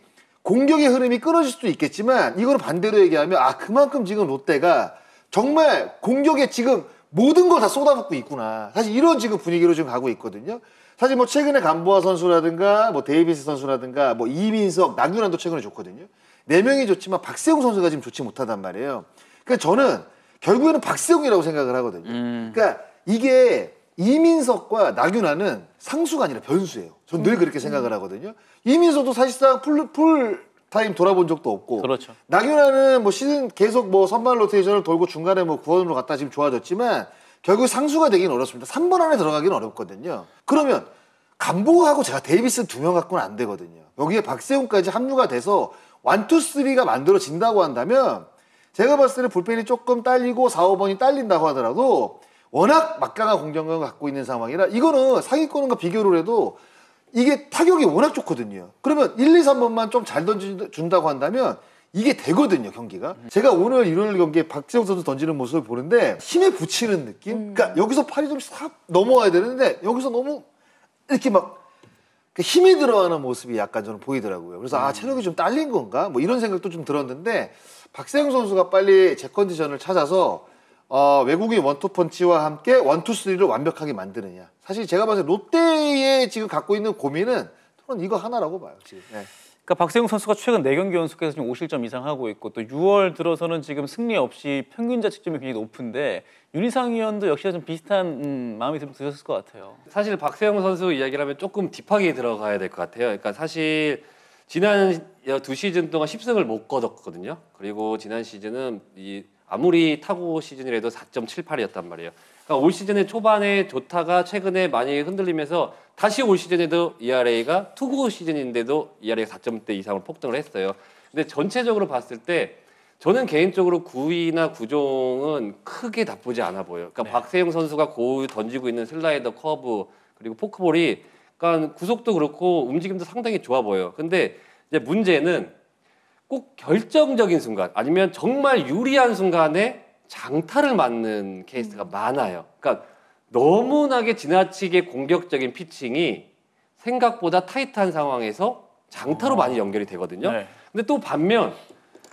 공격의 흐름이 끊어질 수도 있겠지만 이거는 반대로 얘기하면 그만큼 지금 롯데가 정말 공격에 지금 모든 걸 다 쏟아붓고 있구나. 사실 이런 지금 분위기로 지금 가고 있거든요. 사실 뭐 최근에 간보아 선수라든가 뭐 데이비스 선수라든가 뭐 이민석, 나균환도 최근에 좋거든요. 4명이 좋지만 박세웅 선수가 지금 좋지 못하단 말이에요. 그러니까 저는 결국에는 박세웅이라고 생각을 하거든요. 그러니까 이게 이민석과 나균환은 상수가 아니라 변수예요. 전 늘 그렇게 생각을 하거든요. 이민석도 사실상 풀타임 돌아본 적도 없고 그렇죠. 나균환은 뭐 시즌 계속 뭐 선발 로테이션을 돌고 중간에 뭐 구원으로 갔다 지금 좋아졌지만 결국 상수가 되긴 어렵습니다. 3번 안에 들어가기는 어렵거든요. 그러면 간보하고 제가 데이비스 2명 갖고는 안 되거든요. 여기에 박세웅까지 합류가 돼서 1, 2, 3가 만들어진다고 한다면 제가 봤을 때는 불펜이 조금 딸리고 4, 5번이 딸린다고 하더라도 워낙 막강한 공격력을 갖고 있는 상황이라 이거는 상위권과 비교를 해도 이게 타격이 워낙 좋거든요. 그러면 1, 2, 3번만 좀 잘 던져준다고 한다면 이게 되거든요, 경기가. 제가 오늘 일요일 경기에 박세웅 선수 던지는 모습을 보는데 힘에 부치는 느낌? 그러니까 여기서 팔이 좀 싹 넘어와야 되는데 여기서 너무 이렇게 막 힘이 들어가는 모습이 약간 저는 보이더라고요. 그래서 체력이 좀 딸린 건가? 뭐 이런 생각도 좀 들었는데 박세웅 선수가 빨리 재컨디션을 찾아서 외국인 원투펀치와 함께 1, 2, 3를 완벽하게 만드느냐. 사실 제가 봤을 때 롯데에 지금 갖고 있는 고민은 저는 이거 하나라고 봐요. 지금. 네. 그러니까 박세웅 선수가 최근 4경기 연속해서 지금 5실점 이상 하고 있고 또 6월 들어서는 지금 승리 없이 평균 자책점이 굉장히 높은데 윤희상 위원도 역시 좀 비슷한 마음이 좀 드셨을 것 같아요. 사실 박세웅 선수 이야기를 하면 조금 딥하게 들어가야 될 것 같아요. 그러니까 사실 지난 2시즌 동안 10승을 못 거뒀거든요. 그리고 지난 시즌은 아무리 타고 시즌이라도 4.78이었단 말이에요. 그러니까 올 시즌의 초반에 좋다가 최근에 많이 흔들리면서 다시 올 시즌에도 ERA가 투구 시즌인데도 ERA가 4점대 이상으로 폭등을 했어요. 근데 전체적으로 봤을 때 저는 개인적으로 9위나 9종은 크게 나쁘지 않아 보여요. 그러니까 네. 박세웅 선수가 던지고 있는 슬라이더, 커브 그리고 포크볼이 그러니까 구속도 그렇고 움직임도 상당히 좋아 보여요. 근데 이제 문제는 꼭 결정적인 순간 아니면 정말 유리한 순간에 장타를 맞는 케이스가 많아요. 그러니까 너무나게 지나치게 공격적인 피칭이 생각보다 타이트한 상황에서 장타로 많이 연결이 되거든요. 네. 근데 또 반면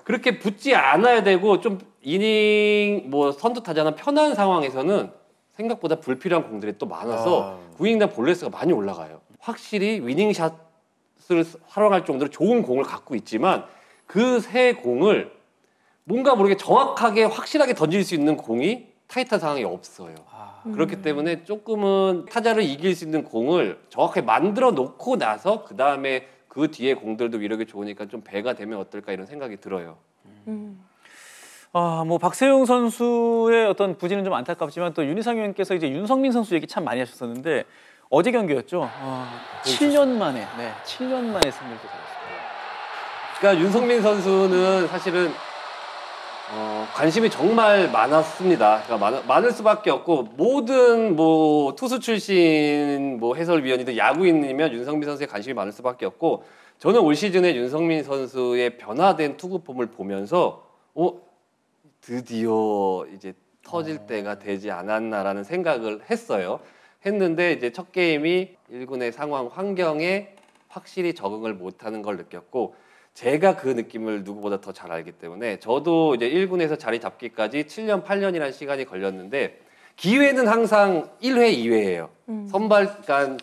그렇게 붙지 않아야 되고 좀 이닝 뭐 선두 타자나 편한 상황에서는 생각보다 불필요한 공들이 또 많아서 구위닝당 볼레스가 많이 올라가요. 확실히 위닝샷을 활용할 정도로 좋은 공을 갖고 있지만 그 세 공을 뭔가 모르게 정확하게 확실하게 던질 수 있는 공이 타이트한 상황이 없어요. 그렇기 때문에 조금은 타자를 이길 수 있는 공을 정확하게 만들어 놓고 나서 그 다음에 그 뒤에 공들도 위력이 좋으니까 좀 배가 되면 어떨까 이런 생각이 들어요. 뭐 박세웅 선수의 어떤 부진은 좀 안타깝지만 또 윤희상 의원께서 이제 윤성민 선수 얘기 참 많이 하셨었는데 어제 경기였죠. 7년 만에, 7년 만에 승리를 거뒀습니다. 그러니까 윤성민 선수는 사실은 관심이 정말 많았습니다. 그러니까 많을 수밖에 없고 모든 뭐 투수 출신 뭐 해설위원이든 야구인이면 윤성민 선수에 관심이 많을 수밖에 없고 저는 올 시즌에 윤성민 선수의 변화된 투구폼을 보면서 드디어 이제 터질 때가 되지 않았나라는 생각을 했는데 이제 첫 게임이 1군의 상황 환경에 확실히 적응을 못하는 걸 느꼈고 제가 그 느낌을 누구보다 더 잘 알기 때문에 저도 이제 1군에서 자리 잡기까지 7년, 8년이라는 시간이 걸렸는데 기회는 항상 1회, 2회예요. 선발, 그러니까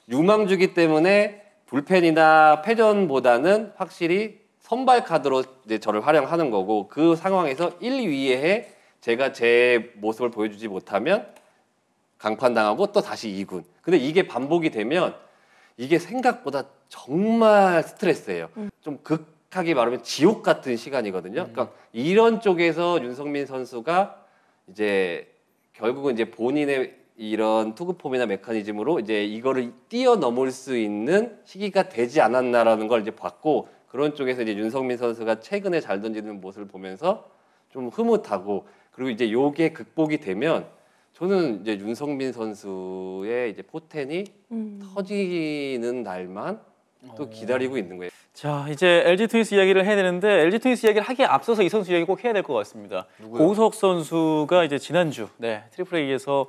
유망주기 때문에 불펜이나 패전보다는 확실히 선발 카드로 이제 저를 활용하는 거고 그 상황에서 1, 2회에 제가 제 모습을 보여주지 못하면 강판당하고 또 다시 2군. 근데 이게 반복이 되면 이게 생각보다 정말 스트레스예요. 좀 하게 말하면 지옥 같은 시간이거든요. 그러니까 이런 쪽에서 윤석민 선수가 이제 결국은 이제 본인의 이런 투구폼이나 메커니즘으로 이제 이거를 뛰어넘을 수 있는 시기가 되지 않았나라는 걸 이제 봤고, 그런 쪽에서 이제 윤석민 선수가 최근에 잘 던지는 모습을 보면서 좀 흐뭇하고, 그리고 이제 요게 극복이 되면 저는 이제 윤석민 선수의 이제 포텐이 터지는 날만 또 기다리고 있는 거예요. 자, 이제 LG 트윈스 이야기를 해야 되는데 LG 트윈스 이야기를 하기에 앞서서 이 선수 이야기 꼭 해야 될 것 같습니다. 고우석 선수가 이제 지난주 트리플 A에서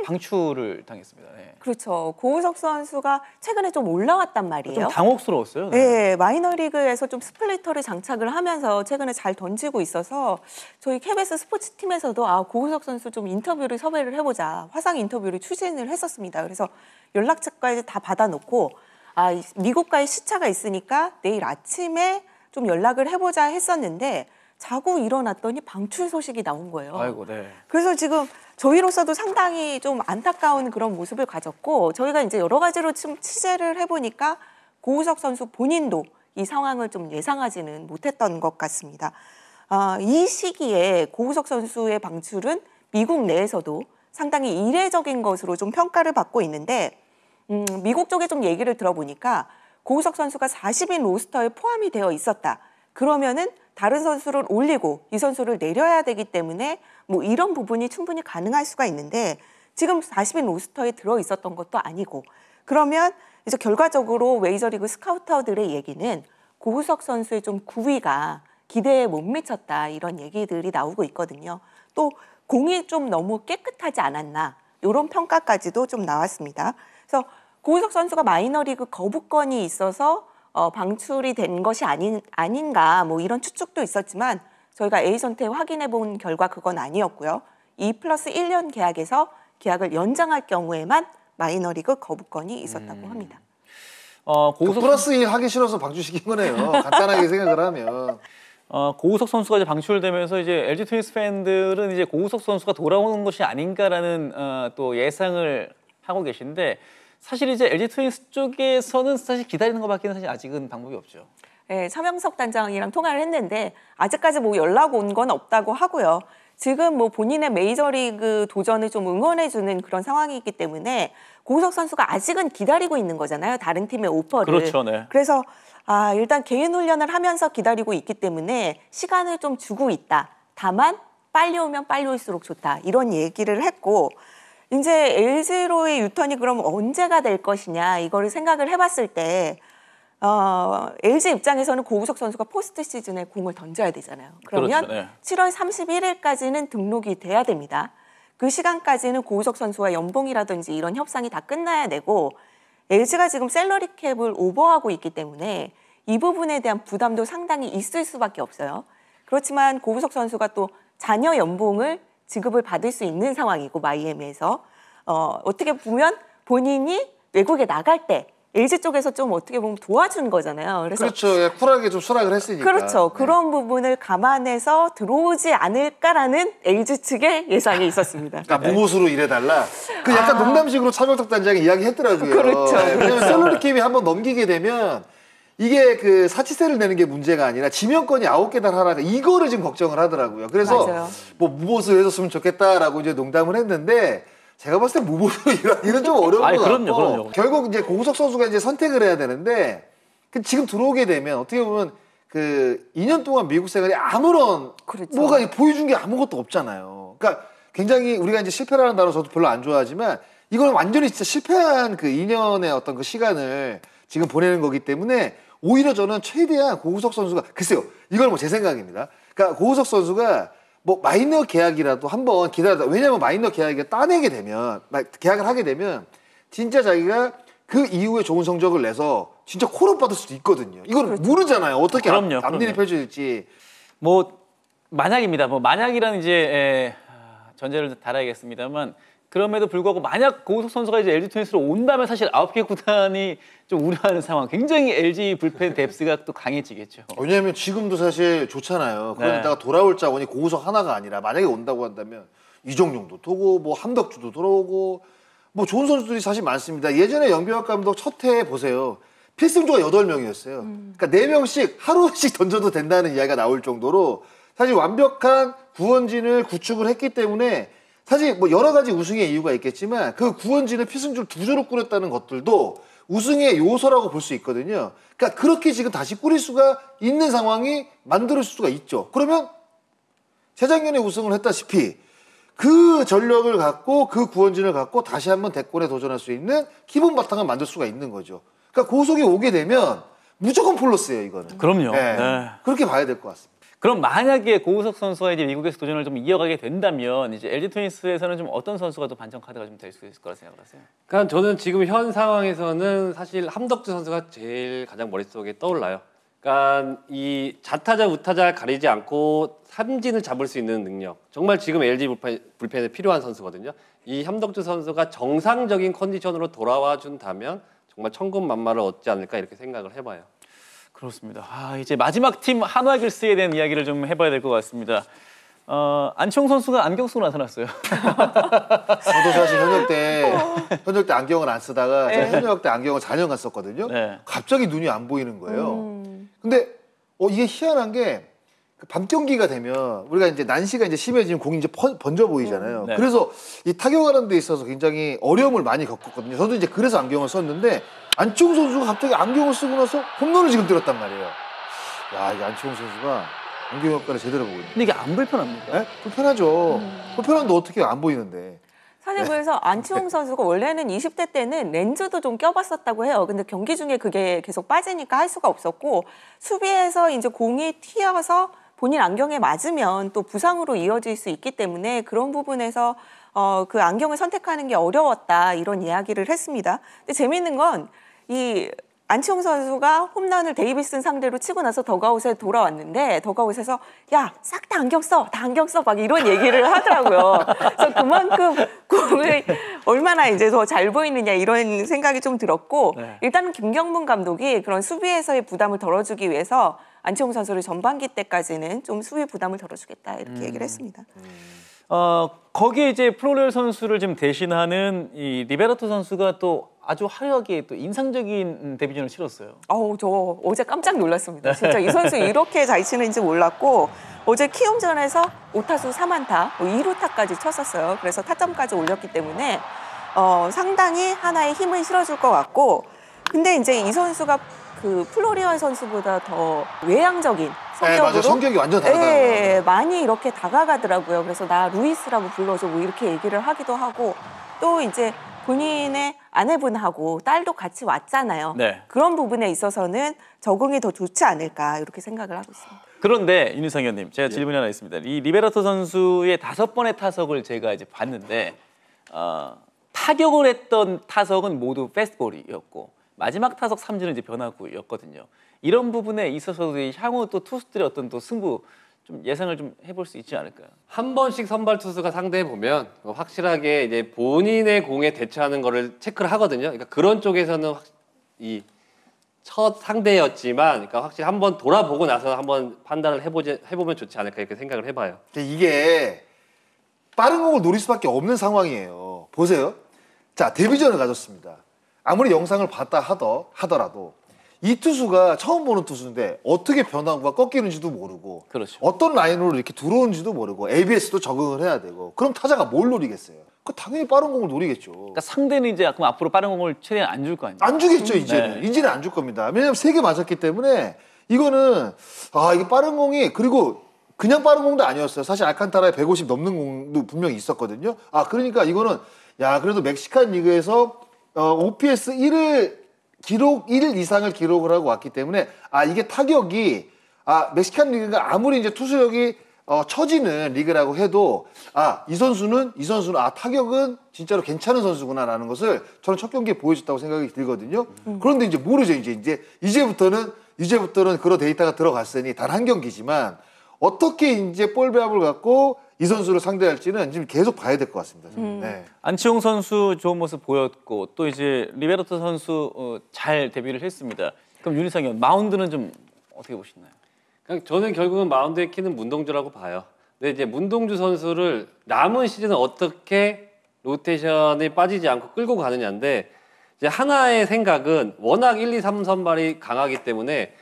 방출을 당했습니다. 네. 그렇죠. 고우석 선수가 최근에 좀 올라왔단 말이에요. 좀 당혹스러웠어요. 네, 마이너리그에서 좀 스플리터를 장착을 하면서 최근에 잘 던지고 있어서 저희 KBS 스포츠팀에서도 고우석 선수 좀 인터뷰를 섭외를 해보자, 화상 인터뷰를 추진을 했었습니다. 그래서 연락처까지 다 받아놓고 미국과의 시차가 있으니까 내일 아침에 좀 연락을 해보자 했었는데 자고 일어났더니 방출 소식이 나온 거예요. 아이고, 네. 그래서 지금 저희로서도 상당히 좀 안타까운 그런 모습을 가졌고, 저희가 이제 여러 가지로 좀 취재를 해보니까 고우석 선수 본인도 이 상황을 좀 예상하지는 못했던 것 같습니다. 이 시기에 고우석 선수의 방출은 미국 내에서도 상당히 이례적인 것으로 좀 평가를 받고 있는데, 미국 쪽에 좀 얘기를 들어보니까 고우석 선수가 40인 로스터에 포함이 되어 있었다. 그러면은 다른 선수를 올리고 이 선수를 내려야 되기 때문에 뭐 이런 부분이 충분히 가능할 수가 있는데, 지금 40인 로스터에 들어 있었던 것도 아니고, 그러면 이제 결과적으로 메이저리그 스카우터들의 얘기는 고우석 선수의 좀 구위가 기대에 못 미쳤다, 이런 얘기들이 나오고 있거든요. 또 공이 좀 너무 깨끗하지 않았나, 이런 평가까지도 좀 나왔습니다. 그래서 고우석 선수가 마이너리그 거부권이 있어서 방출이 된 것이 아닌가, 뭐 이런 추측도 있었지만 저희가 에이전트에 확인해 본 결과 그건 아니었고요. 2+1년 계약에서 계약을 연장할 경우에만 마이너리그 거부권이 있었다고 합니다. 고우석 플러스 1 하기 싫어서 방출시킨 거네요. 간단하게 생각을 하면. 고우석 선수가 이제 방출되면서 이제 LG 트윈스 팬들은 이제 고우석 선수가 돌아오는 것이 아닌가라는 또 예상을 하고 계신데, 사실 이제 LG 트윈스 쪽에서는 사실 기다리는 것밖에는 사실 아직은 방법이 없죠. 네, 차명석 단장이랑 통화를 했는데 아직까지 뭐 연락 온 건 없다고 하고요. 지금 뭐 본인의 메이저리그 도전을 좀 응원해주는 그런 상황이기 때문에 고우석 선수가 아직은 기다리고 있는 거잖아요. 다른 팀의 오퍼를. 그렇죠, 네. 그래서 일단 개인 훈련을 하면서 기다리고 있기 때문에 시간을 좀 주고 있다. 다만 빨리 오면 빨리 올수록 좋다, 이런 얘기를 했고, 이제 LG로의 유턴이 그럼 언제가 될 것이냐, 이거를 생각을 해봤을 때 LG 입장에서는 고우석 선수가 포스트 시즌에 공을 던져야 되잖아요. 그러면 그렇죠, 네. 7월 31일까지는 등록이 돼야 됩니다. 그 시간까지는 고우석 선수와 연봉이라든지 이런 협상이 다 끝나야 되고, LG가 지금 셀러리 캡을 오버하고 있기 때문에 이 부분에 대한 부담도 상당히 있을 수밖에 없어요. 그렇지만 고우석 선수가 또 자녀 연봉을 지급을 받을 수 있는 상황이고, 마이애미에서 어떻게 보면 본인이 외국에 나갈 때 LG 쪽에서 좀 어떻게 보면 도와준 거잖아요. 그래서 그렇죠. 예, 쿨하게 좀 수락을 했으니까. 그렇죠. 그런 부분을 감안해서 들어오지 않을까라는 LG 측의 예상이 있었습니다. 그러니까 무보수로 일해달라. 그 약간 농담식으로 차명석 단장이 이야기했더라고요. 그렇죠. 왜냐면 셀러리 캡이 한번 넘기게 되면 이게 그 사치세를 내는 게 문제가 아니라 지명권이 9개나 하라가, 이거를 지금 걱정을 하더라고요. 그래서 맞아요. 뭐 무보수 해줬으면 좋겠다라고 이제 농담을 했는데, 제가 봤을 때 무보수 일은 좀 어려운 것 같고, 그럼요. 결국 이제 고우석 선수가 이제 선택을 해야 되는데, 지금 들어오게 되면 어떻게 보면 그 2년 동안 미국 생활이 아무런 그렇죠. 뭐가 보여준 게 아무것도 없잖아요. 그러니까 굉장히 우리가 이제 실패라는 단어 저도 별로 안 좋아하지만, 이건 완전히 진짜 실패한 그 2년의 어떤 그 시간을 지금 보내는 거기 때문에, 오히려 저는 최대한 고우석 선수가, 글쎄요, 이건 뭐 제 생각입니다. 그러니까 고우석 선수가 뭐 마이너 계약이라도 한번 기다려다, 왜냐면 마이너 계약을 따내게 되면, 계약을 하게 되면 진짜 자기가 그 이후에 좋은 성적을 내서 진짜 콜업 받을 수도 있거든요. 이건 그렇죠. 모르잖아요. 어떻게 그럼요, 앞일이 그럼요. 펼쳐질지. 뭐 만약입니다. 뭐 만약이라는 이제 전제를 달아야겠습니다만, 그럼에도 불구하고 만약 고우석 선수가 이제 LG 트윈스로 온다면 사실 9개 구단이 좀 우려하는 상황. 굉장히 LG 불펜 뎁스가 또 강해지겠죠. 왜냐하면 지금도 사실 좋잖아요. 그러다가 네. 돌아올 자원이 고우석 하나가 아니라, 만약에 온다고 한다면 이정용도 도고, 뭐 함덕주도 들어오고, 뭐 좋은 선수들이 사실 많습니다. 예전에 영병학 감독 첫 해에 보세요. 필승조가 8명이었어요. 그러니까 4명씩 하루씩 던져도 된다는 이야기가 나올 정도로 사실 완벽한 구원진을 구축을 했기 때문에 사실 뭐 여러 가지 우승의 이유가 있겠지만 그 구원진을 필승조를 2조로 꾸렸다는 것들도 우승의 요소라고 볼 수 있거든요. 그러니까 그렇게 지금 다시 꾸릴 수가 있는 상황이 만들 수가 있죠. 그러면 재작년에 우승을 했다시피 그 전력을 갖고 그 구원진을 갖고 다시 한번 대권에 도전할 수 있는 기본 바탕을 만들 수가 있는 거죠. 그러니까 고속이 오게 되면 무조건 플러스예요, 이거는. 그럼요. 네. 네. 그렇게 봐야 될 것 같습니다. 그럼 만약에 고우석 선수가 이제 미국에서 도전을 좀 이어가게 된다면 이제 LG 트윈스에서는 좀 어떤 선수가 또 반전 카드가 좀 될 수 있을 거라 생각하세요? 그러니까 저는 지금 현 상황에서는 사실 함덕주 선수가 제일 가장 머릿속에 떠올라요. 그러니까 이 좌타자 우타자 가리지 않고 삼진을 잡을 수 있는 능력. 정말 지금 LG 불펜에 필요한 선수거든요. 이 함덕주 선수가 정상적인 컨디션으로 돌아와 준다면 정말 천군만마를 얻지 않을까 이렇게 생각을 해봐요. 그렇습니다. 이제 마지막 팀 한화길스에 대한 이야기를 좀 해봐야 될 것 같습니다. 안치홍 선수가 안경 쓰고 나타났어요. 저도 사실 현역 때 안경을 안 쓰다가 제가 현역 때 안경을 4년간 썼거든요. 네. 갑자기 눈이 안 보이는 거예요. 근데 이게 희한한 게 밤 경기가 되면 우리가 이제 난시가 이제 심해지면 공이 이제 번져 보이잖아요. 네. 그래서 이 타격하는 데 있어서 굉장히 어려움을 많이 겪었거든요. 저도 이제 그래서 안경을 썼는데 안치홍 선수가 갑자기 안경을 쓰고 나서 홈런을 지금 때렸단 말이에요. 야, 이게 안치홍 선수가 안경 효과를 제대로 보고 있네. 근데 이게 안 불편합니까? 네? 불편하죠. 불편한데 어떻게 안 보이는데. 사실 그래서 안치홍 선수가 원래는 20대 때는 렌즈도 좀 껴봤었다고 해요. 근데 경기 중에 그게 계속 빠지니까 할 수가 없었고 수비에서 이제 공이 튀어서 본인 안경에 맞으면 또 부상으로 이어질 수 있기 때문에 그런 부분에서 그 안경을 선택하는 게 어려웠다 이런 이야기를 했습니다. 근데 재미있는 건 이 안치홍 선수가 홈런을 데이비슨 상대로 치고 나서 더가웃에 돌아왔는데 더가웃에서 야, 싹 다 안경 써, 다 안경 써 막 이런 얘기를 하더라고요. 그래서 그만큼 공을 얼마나 이제 더 잘 보이느냐 이런 생각이 좀 들었고 네. 일단은 김경문 감독이 그런 수비에서의 부담을 덜어주기 위해서 안치홍 선수를 전반기 때까지는 좀 수비 부담을 덜어주겠다 이렇게 얘기를 했습니다. 거기에 이제 플로레ல் 선수를 지금 대신하는 이 리베라토 선수가 또 아주 화려하게 또 인상적인 데뷔전을 치렀어요. 저 어제 깜짝 놀랐습니다. 진짜 이 선수 이렇게 잘 치는지 몰랐고 어제 키움전에서 5타수 3안타, 2루타까지 쳤었어요. 그래서 타점까지 올렸기 때문에 상당히 하나의 힘을 실어줄 것 같고 근데 이제 이 선수가 그 플로리언 선수보다 더 외향적인 성격으로 맞아. 성격이 완전 다르더라고요. 많이 이렇게 다가가더라고요. 그래서 나 루이스라고 불러줘 뭐 이렇게 얘기를 하기도 하고 또 이제 본인의 아내분하고 딸도 같이 왔잖아요. 네. 그런 부분에 있어서는 적응이 더 좋지 않을까 이렇게 생각을 하고 있습니다. 그런데 윤희상 의원님, 제가 질문이 하나 있습니다. 이 리베라토 선수의 5번의 타석을 제가 이제 봤는데 타격을 했던 타석은 모두 패스트볼이었고 마지막 타석 3진은 이제 변화구였거든요. 이런 부분에 있어서도 향후 또 투수들의 어떤 또 승부 좀 예상을 좀 해볼 수 있지 않을까요? 한 번씩 선발 투수가 상대해 보면 확실하게 이제 본인의 공에 대처하는 거를 체크를 하거든요. 그러니까 그런 쪽에서는 이 첫 상대였지만, 그러니까 확실히 한번 돌아보고 나서 한번 판단을 해보면 좋지 않을까 이렇게 생각을 해봐요. 이게 빠른 공을 노릴 수밖에 없는 상황이에요. 보세요. 자, 데뷔전을 가졌습니다. 아무리 영상을 봤다 하더라도 이 투수가 처음 보는 투수인데 어떻게 변화구가 꺾이는지도 모르고 그렇죠. 어떤 라인으로 이렇게 들어오는지도 모르고 ABS도 적응을 해야 되고 그럼 타자가 뭘 노리겠어요? 당연히 빠른 공을 노리겠죠. 그러니까 상대는 이제 그럼 앞으로 빠른 공을 최대한 안 줄 거 아니에요? 안 주겠죠, 이제는. 네. 이제는 안 줄 겁니다. 왜냐면 3개 맞았기 때문에 이거는 이게 빠른 공이 그리고 그냥 빠른 공도 아니었어요. 사실 알칸타라에 150 넘는 공도 분명히 있었거든요. 그러니까 이거는 그래도 멕시칸 리그에서 OPS 1 이상을 기록을 하고 왔기 때문에 이게 타격이 멕시칸 리그가 아무리 이제 투수력이 처지는 리그라고 해도 이 선수는 타격은 진짜로 괜찮은 선수구나라는 것을 저는 첫 경기에 보여줬다고 생각이 들거든요. 그런데 이제 모르죠. 이제부터는 그런 데이터가 들어갔으니 단 한 경기지만 어떻게 이제 볼 배합을 갖고 이 선수를 상대할지는 지금 계속 봐야 될 것 같습니다. 네. 안치홍 선수 좋은 모습 보였고 또 이제 리베라토 선수 잘 데뷔를 했습니다. 그럼 윤희상 의원 마운드는 좀 어떻게 보시나요? 저는 결국은 마운드에 키는 문동주라고 봐요. 근데 이제 문동주 선수를 남은 시즌은 어떻게 로테이션에 빠지지 않고 끌고 가느냐인데 이제 하나의 생각은 워낙 1, 2, 3 선발이 강하기 때문에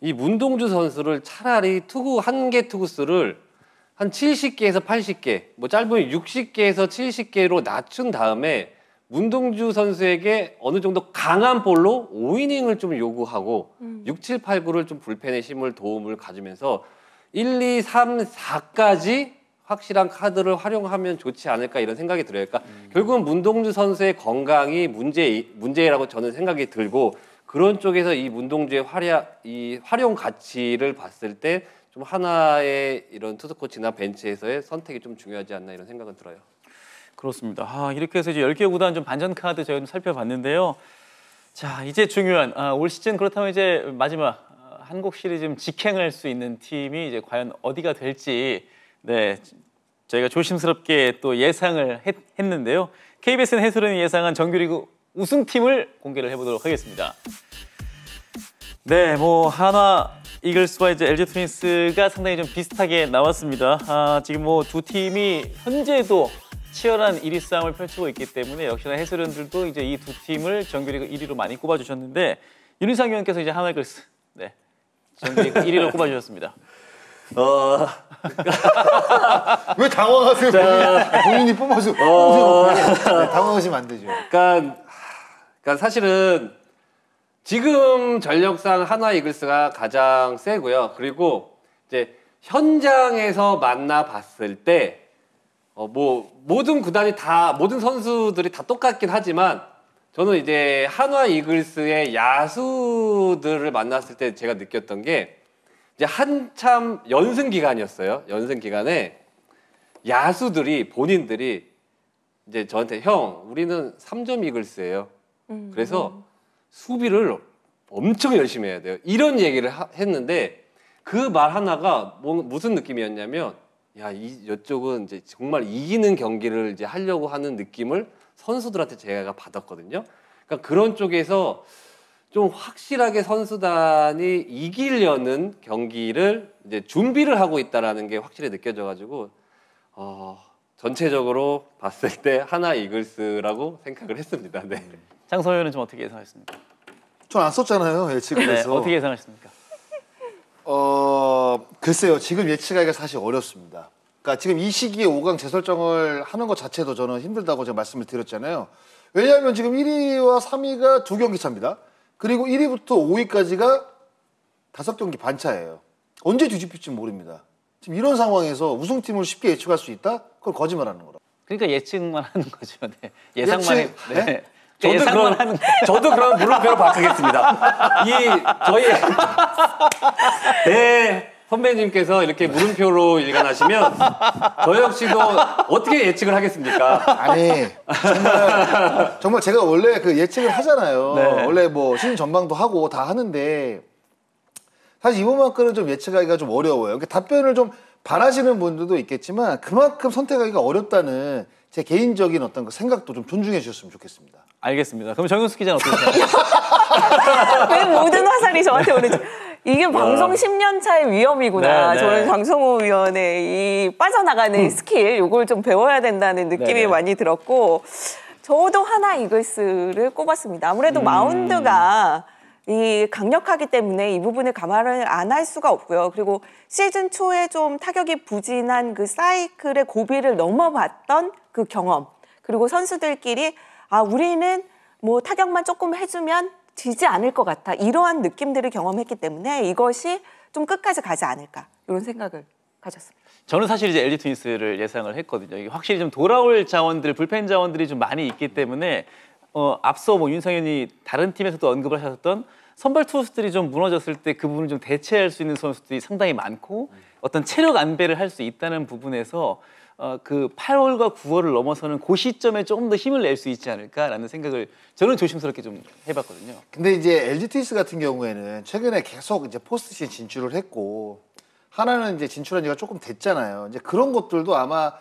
이 문동주 선수를 차라리 한 개 투구수를 한 70개에서 80개, 뭐 짧으면 60개에서 70개로 낮춘 다음에 문동주 선수에게 어느 정도 강한 볼로 5이닝을 좀 요구하고 6, 7, 8, 9를 좀 불펜의 힘을 도움을 가지면서 1, 2, 3, 4까지 확실한 카드를 활용하면 좋지 않을까 이런 생각이 들어요. 그러니까 결국은 문동주 선수의 건강이 문제라고 저는 생각이 들고 그런 쪽에서 이 문동주의 활용 가치를 봤을 때 좀 하나의 이런 투수 코치나 벤치에서의 선택이 좀 중요하지 않나 이런 생각은 들어요. 그렇습니다. 이렇게 해서 이제 10개 구단 좀 반전 카드 저희가 좀 살펴봤는데요. 자, 이제 중요한 올 시즌 그렇다면 이제 마지막 한국 시리즈 좀 직행할 수 있는 팀이 이제 과연 어디가 될지 네 저희가 조심스럽게 또 예상을 했는데요. KBS는 해설위원이 예상한 정규리그 우승팀을 공개를 해보도록 하겠습니다. 네, 뭐 한화 이글스와 이제 LG 트윈스가 상당히 좀 비슷하게 나왔습니다. 지금 뭐 두 팀이 현재도 치열한 1위 싸움을 펼치고 있기 때문에 역시나 해설위원들도 이제 이 두 팀을 정규리그 1위로 많이 꼽아주셨는데 윤희상 위원께서 이제 한화 이글스 네 정규리그 1위로 꼽아주셨습니다. 왜 당황하세요? 본인이 뽑아서 당황하시면 안 되죠. 그러니까 사실은 지금 전력상 한화 이글스가 가장 세고요. 그리고 이제 현장에서 만나봤을 때 뭐 모든 구단이 모든 선수들이 다 똑같긴 하지만 저는 이제 한화 이글스의 야수들을 만났을 때 제가 느꼈던 게 이제 한참 연승 기간이었어요. 연승 기간에 야수들이 본인들이 이제 저한테 형 우리는 3점 이글스예요. 그래서 수비를 엄청 열심히 해야 돼요. 이런 얘기를 했는데 그 말 하나가 무슨 느낌이었냐면 이쪽은 이제 정말 이기는 경기를 이제 하려고 하는 느낌을 선수들한테 제가 받았거든요. 그러니까 그런 쪽에서 좀 확실하게 선수단이 이기려는 경기를 이제 준비를 하고 있다라는 게 확실히 느껴져가지고 전체적으로 봤을 때 하나 이글스라고 생각을 했습니다. 네. 장성호 의원은 좀 어떻게 예상하셨습니까? 전 안 썼잖아요 예측을 네, 해서. 어떻게 예상하셨습니까? 글쎄요. 지금 예측하기가 사실 어렵습니다. 그러니까 지금 이 시기에 5강 재설정을 하는 것 자체도 저는 힘들다고 제가 말씀을 드렸잖아요. 왜냐하면 지금 1위와 3위가 2경기 차입니다. 그리고 1위부터 5위까지가 5경기 반 차예요. 언제 뒤집힐지 모릅니다. 지금 이런 상황에서 우승팀을 쉽게 예측할 수 있다? 그걸 거짓말하는 거라. 그러니까 예측만 하는 거죠. 네. 예상만 해. 네? 네. 저도 그럼 물음표로 바꾸겠습니다. 저희 선배님께서 이렇게 물음표로 일관하시면 저 역시도 어떻게 예측을 하겠습니까? 아니 정말 제가 원래 그 예측을 하잖아요. 네. 원래 뭐 시즌 전망도 하고 다 하는데 사실 이번만큼은 좀 예측하기가 좀 어려워요. 그러니까 답변을 좀 바라시는 분들도 있겠지만 그만큼 선택하기가 어렵다는 제 개인적인 어떤 그 생각도 좀 존중해 주셨으면 좋겠습니다. 알겠습니다. 그럼 정윤수 기자는 어떻게 생각하세요? 왜 모든 화살이 저한테 오는지. 이게 방송 10년 차의 위험이구나. 네, 네. 저는 장성호 위원의 이 빠져나가는 스킬, 이걸 좀 배워야 된다는 느낌이 네, 네. 많이 들었고, 저도 하나 이글스를 꼽았습니다. 아무래도 마운드가 이 강력하기 때문에 이 부분을 감안을 안 할 수가 없고요. 그리고 시즌 초에 좀 타격이 부진한 그 사이클의 고비를 넘어봤던 그 경험, 그리고 선수들끼리 우리는 뭐 타격만 조금 해주면 지지 않을 것 같아. 이러한 느낌들을 경험했기 때문에 이것이 좀 끝까지 가지 않을까. 이런 생각을 가졌습니다. 저는 사실 이제 LG 트윈스를 예상을 했거든요. 이게 확실히 좀 돌아올 자원들, 불펜 자원들이 좀 많이 있기 때문에 앞서 뭐 윤상현이 다른 팀에서도 언급을 하셨던 선발 투수들이 좀 무너졌을 때 그 부분을 좀 대체할 수 있는 선수들이 상당히 많고 어떤 체력 안배를 할 수 있다는 부분에서 그 8월과 9월을 넘어서는 그 시점에 조금 더 힘을 낼 수 있지 않을까라는 생각을 저는 조심스럽게 좀 해봤거든요. 근데 이제 LG 트윈스 같은 경우에는 최근에 계속 이제 포스트시즌 진출을 했고 하나는 이제 진출한 지가 조금 됐잖아요. 이제 그런 것들도 아마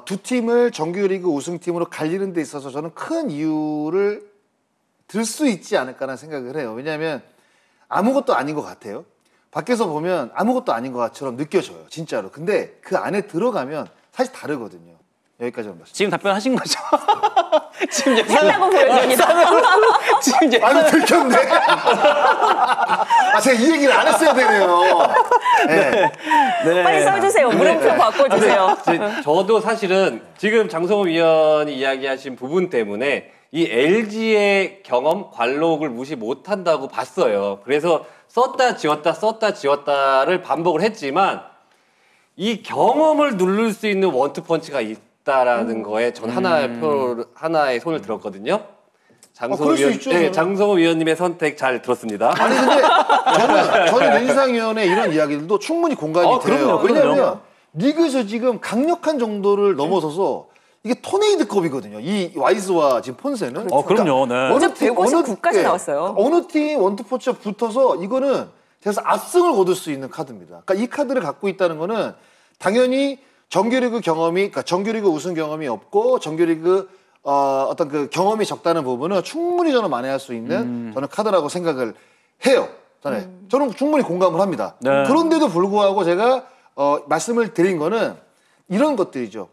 두 팀을 정규리그 우승팀으로 갈리는 데 있어서 저는 큰 이유를 들 수 있지 않을까라는 생각을 해요. 왜냐하면 아무것도 아닌 것 같아요. 밖에서 보면 아무것도 아닌 것처럼 느껴져요. 진짜로. 근데 그 안에 들어가면 사실 다르거든요. 여기까지만 말씀. 지금 답변하신 거죠? 지금 했다고 보여줍니다. 이제 아유, 들켰네. 아, 제가 이 얘기를 안 했어야 되네요. 네. 네. 빨리 써주세요. 물음표 바꿔주세요. 저도 사실은 지금 장성호 위원이 이야기하신 부분 때문에 이 LG의 경험, 관록을 무시 못한다고 봤어요. 그래서 썼다 지웠다를 반복을 했지만 이 경험을 누를 수 있는 원투펀치가 있다라는 거에 전 하나의 손을 들었거든요. 그럴 수 있죠, 저는. 장성호 위원님의 선택 잘 들었습니다. 아니 근데 저는 윤상 위원의 이런 이야기들도 충분히 공감이 돼요. 그럼요. 왜냐하면 리그에서 지금 강력한 정도를 넘어서서 이게 토네이드급이거든요. 이 와이즈와 지금 폰세는. 그럼요. 네. 어제 159까지 나왔어요. 어느 팀 원투펀치가 붙어서 이거는 그래서 압승을 거둘 수 있는 카드입니다. 그러니까 이 카드를 갖고 있다는 거는 당연히 정규리그 경험이, 그러니까 정규리그 우승 경험이 없고 정규리그 어떤 그 경험이 적다는 부분은 충분히 저는 만회할 수 있는 저는 카드라고 생각을 해요. 저는 충분히 공감을 합니다. 네. 그런데도 불구하고 제가 말씀을 드린 거는 이런 것들이죠.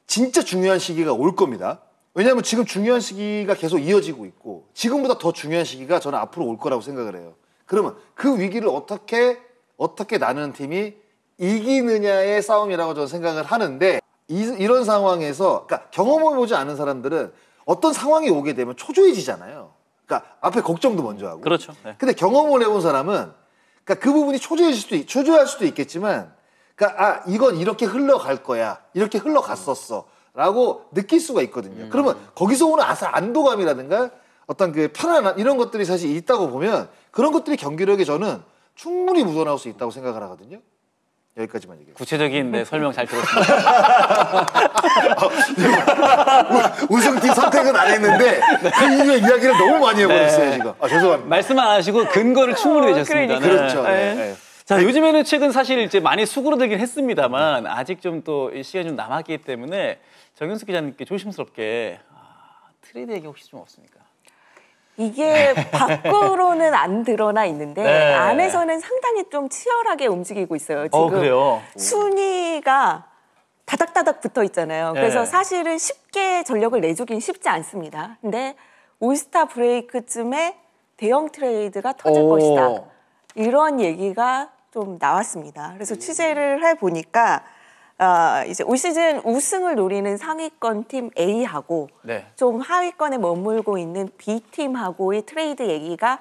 진짜 중요한 시기가 올 겁니다. 왜냐하면 지금 중요한 시기가 계속 이어지고 있고 지금보다 더 중요한 시기가 저는 앞으로 올 거라고 생각을 해요. 그러면 그 위기를 어떻게 나누는 팀이 이기느냐의 싸움이라고 저는 생각을 하는데 이런 상황에서 그러니까 경험해보지 않은 사람들은 어떤 상황이 오게 되면 초조해지잖아요. 그러니까 앞에 걱정도 먼저 하고. 그렇죠. 네. 근데 경험을 해본 사람은 그러니까 그 부분이 초조할 수도 있겠지만 그러니까 이건 이렇게 흘러갈 거야. 이렇게 흘러갔었어. 라고 느낄 수가 있거든요. 그러면 거기서 오는 안도감이라든가 어떤 그 편안함 이런 것들이 사실 있다고 보면 그런 것들이 경기력에 저는 충분히 묻어나올 수 있다고 생각을 하거든요. 여기까지만 얘기해요. 구체적인 설명 잘 들었습니다. 우승팀 선택은 안 했는데 그 이후에 이야기를 너무 많이 해버렸어요 지금. 죄송합니다. 말씀 안 하시고 근거를 충분히 내셨습니다. 네. 그렇죠. 네. 자, 요즘에는 최근 사실 이제 많이 수그러들긴 했습니다만 아직 좀 또 시간이 좀 남았기 때문에 정윤숙 기자님께 조심스럽게 트레이드 얘기 혹시 좀 없습니까? 이게 밖으로는 안 드러나 있는데 네. 안에서는 상당히 좀 치열하게 움직이고 있어요. 지금 그래요? 순위가 다닥다닥 붙어 있잖아요. 네. 그래서 사실은 쉽게 전력을 내주긴 쉽지 않습니다. 근데 올스타 브레이크쯤에 대형 트레이드가 터질 것이다. 이런 얘기가 좀 나왔습니다. 그래서 취재를 해보니까 이제 올 시즌 우승을 노리는 상위권 팀 A하고 네. 좀 하위권에 머물고 있는 B팀하고의 트레이드 얘기가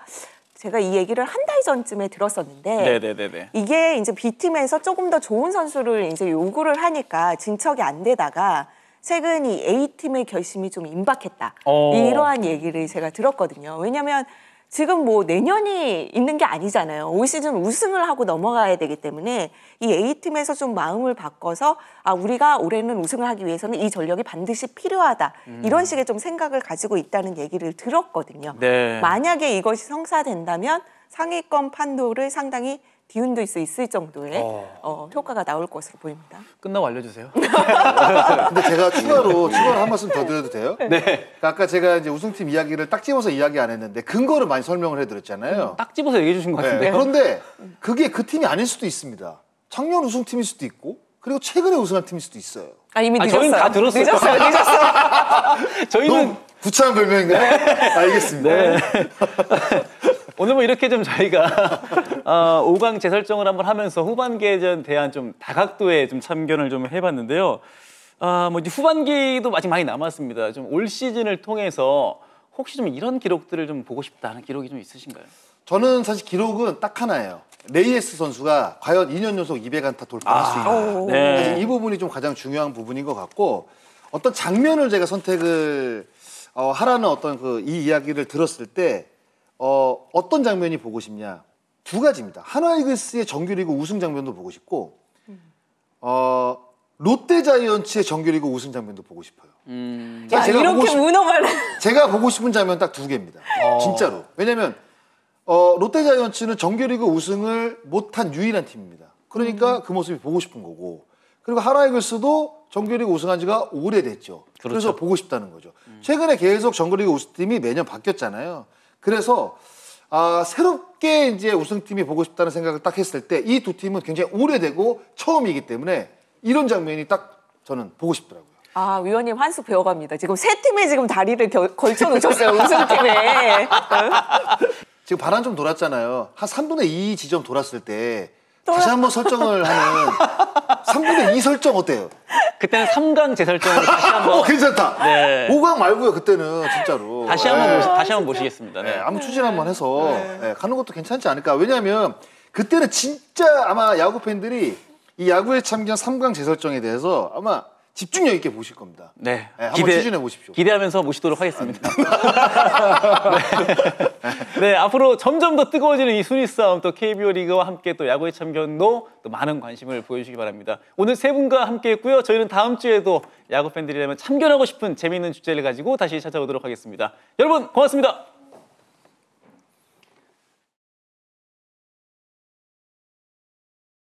제가 이 얘기를 한 달 전쯤에 들었었는데 네네네네. 이게 이제 B팀에서 조금 더 좋은 선수를 이제 요구를 하니까 진척이 안 되다가 최근 이 A팀의 결심이 좀 임박했다. 이러한 얘기를 제가 들었거든요. 왜냐하면 지금 뭐 내년이 있는 게 아니잖아요. 올 시즌 우승을 하고 넘어가야 되기 때문에 이 A팀에서 좀 마음을 바꿔서 우리가 올해는 우승을 하기 위해서는 이 전력이 반드시 필요하다. 이런 식의 좀 생각을 가지고 있다는 얘기를 들었거든요. 네. 만약에 이것이 성사된다면 상위권 판도를 상당히 뒤흔들 수 있을 정도의 효과가 나올 것으로 보입니다. 끝나고 알려주세요. 근데 제가 추가로 한 말씀 더 드려도 돼요? 네. 그러니까 아까 제가 이제 우승팀 이야기를 딱 집어서 이야기 안 했는데 근거를 많이 설명을 해드렸잖아요. 딱 집어서 얘기해 주신 것 같은데. 그런데 그게 그 팀이 아닐 수도 있습니다. 작년 우승팀일 수도 있고 그리고 최근에 우승한 팀일 수도 있어요. 이미 늦었어요. 저희는 다 들었어요. 늦었어요. 저희는 너무 구차한 별명인가요? 알겠습니다. 네. 오늘 뭐 이렇게 좀 저희가 5강 재설정을 한번 하면서 후반기에 대한 좀 다각도의 좀 참견을 좀 해봤는데요. 뭐 이제 후반기도 아직 많이 남았습니다. 좀 올 시즌을 통해서 혹시 좀 이런 기록들을 좀 보고 싶다는 기록이 좀 있으신가요? 저는 사실 기록은 딱 하나예요. 레이에스 선수가 과연 2년 연속 200안타 돌파할 수 있나. 네. 사실 이 부분이 좀 가장 중요한 부분인 것 같고 어떤 장면을 제가 선택을 하라는 어떤 이 이야기를 들었을 때 어떤 장면이 보고 싶냐? 두 가지입니다. 하나이글스의 정규리그 우승 장면도 보고 싶고 롯데자이언츠의 정규리그 우승 장면도 보고 싶어요. 이렇게 문어발을 제가 보고 싶은 장면 딱 두 개입니다. 진짜로. 왜냐면 롯데자이언츠는 정규리그 우승을 못한 유일한 팀입니다. 그러니까 그 모습이 보고 싶은 거고 그리고 하나이글스도 정규리그 우승한 지가 오래됐죠. 그래서 보고 싶다는 거죠. 최근에 계속 정규리그 우승팀이 매년 바뀌었잖아요. 그래서 새롭게 이제 우승팀이 보고 싶다는 생각을 딱 했을 때 이 두 팀은 굉장히 오래되고 처음이기 때문에 이런 장면이 딱 저는 보고 싶더라고요. 아, 위원님 한 수 배워갑니다. 지금 세 팀에 지금 다리를 걸쳐 놓으셨어요. 우승팀에. 지금 반환 좀 돌았잖아요. 한 3분의 2 지점 돌았을 때 다시 한번 설정을 하는 3분의 2 설정 어때요? 그때는 3강 재설정으로 다시 한번 괜찮다. 네. 5강 말고요. 그때는 진짜로. 다시 한번 모시겠습니다. 네, 네. 한번 추진 한번 해서 가는 것도 괜찮지 않을까. 왜냐하면 그때는 진짜 아마 야구 팬들이 이 야구에 참견 3강 재설정에 대해서 아마 집중력 있게 보실 겁니다. 네, 한번 추진해 보십시오. 기대하면서 모시도록 하겠습니다. 네, 앞으로 점점 더 뜨거워지는 이 순위 싸움, 또 KBO 리그와 함께 또 야구의 참견도 또 많은 관심을 보여주시기 바랍니다. 오늘 세 분과 함께했고요. 저희는 다음 주에도 야구 팬들이라면 참견하고 싶은 재미있는 주제를 가지고 다시 찾아오도록 하겠습니다. 여러분 고맙습니다.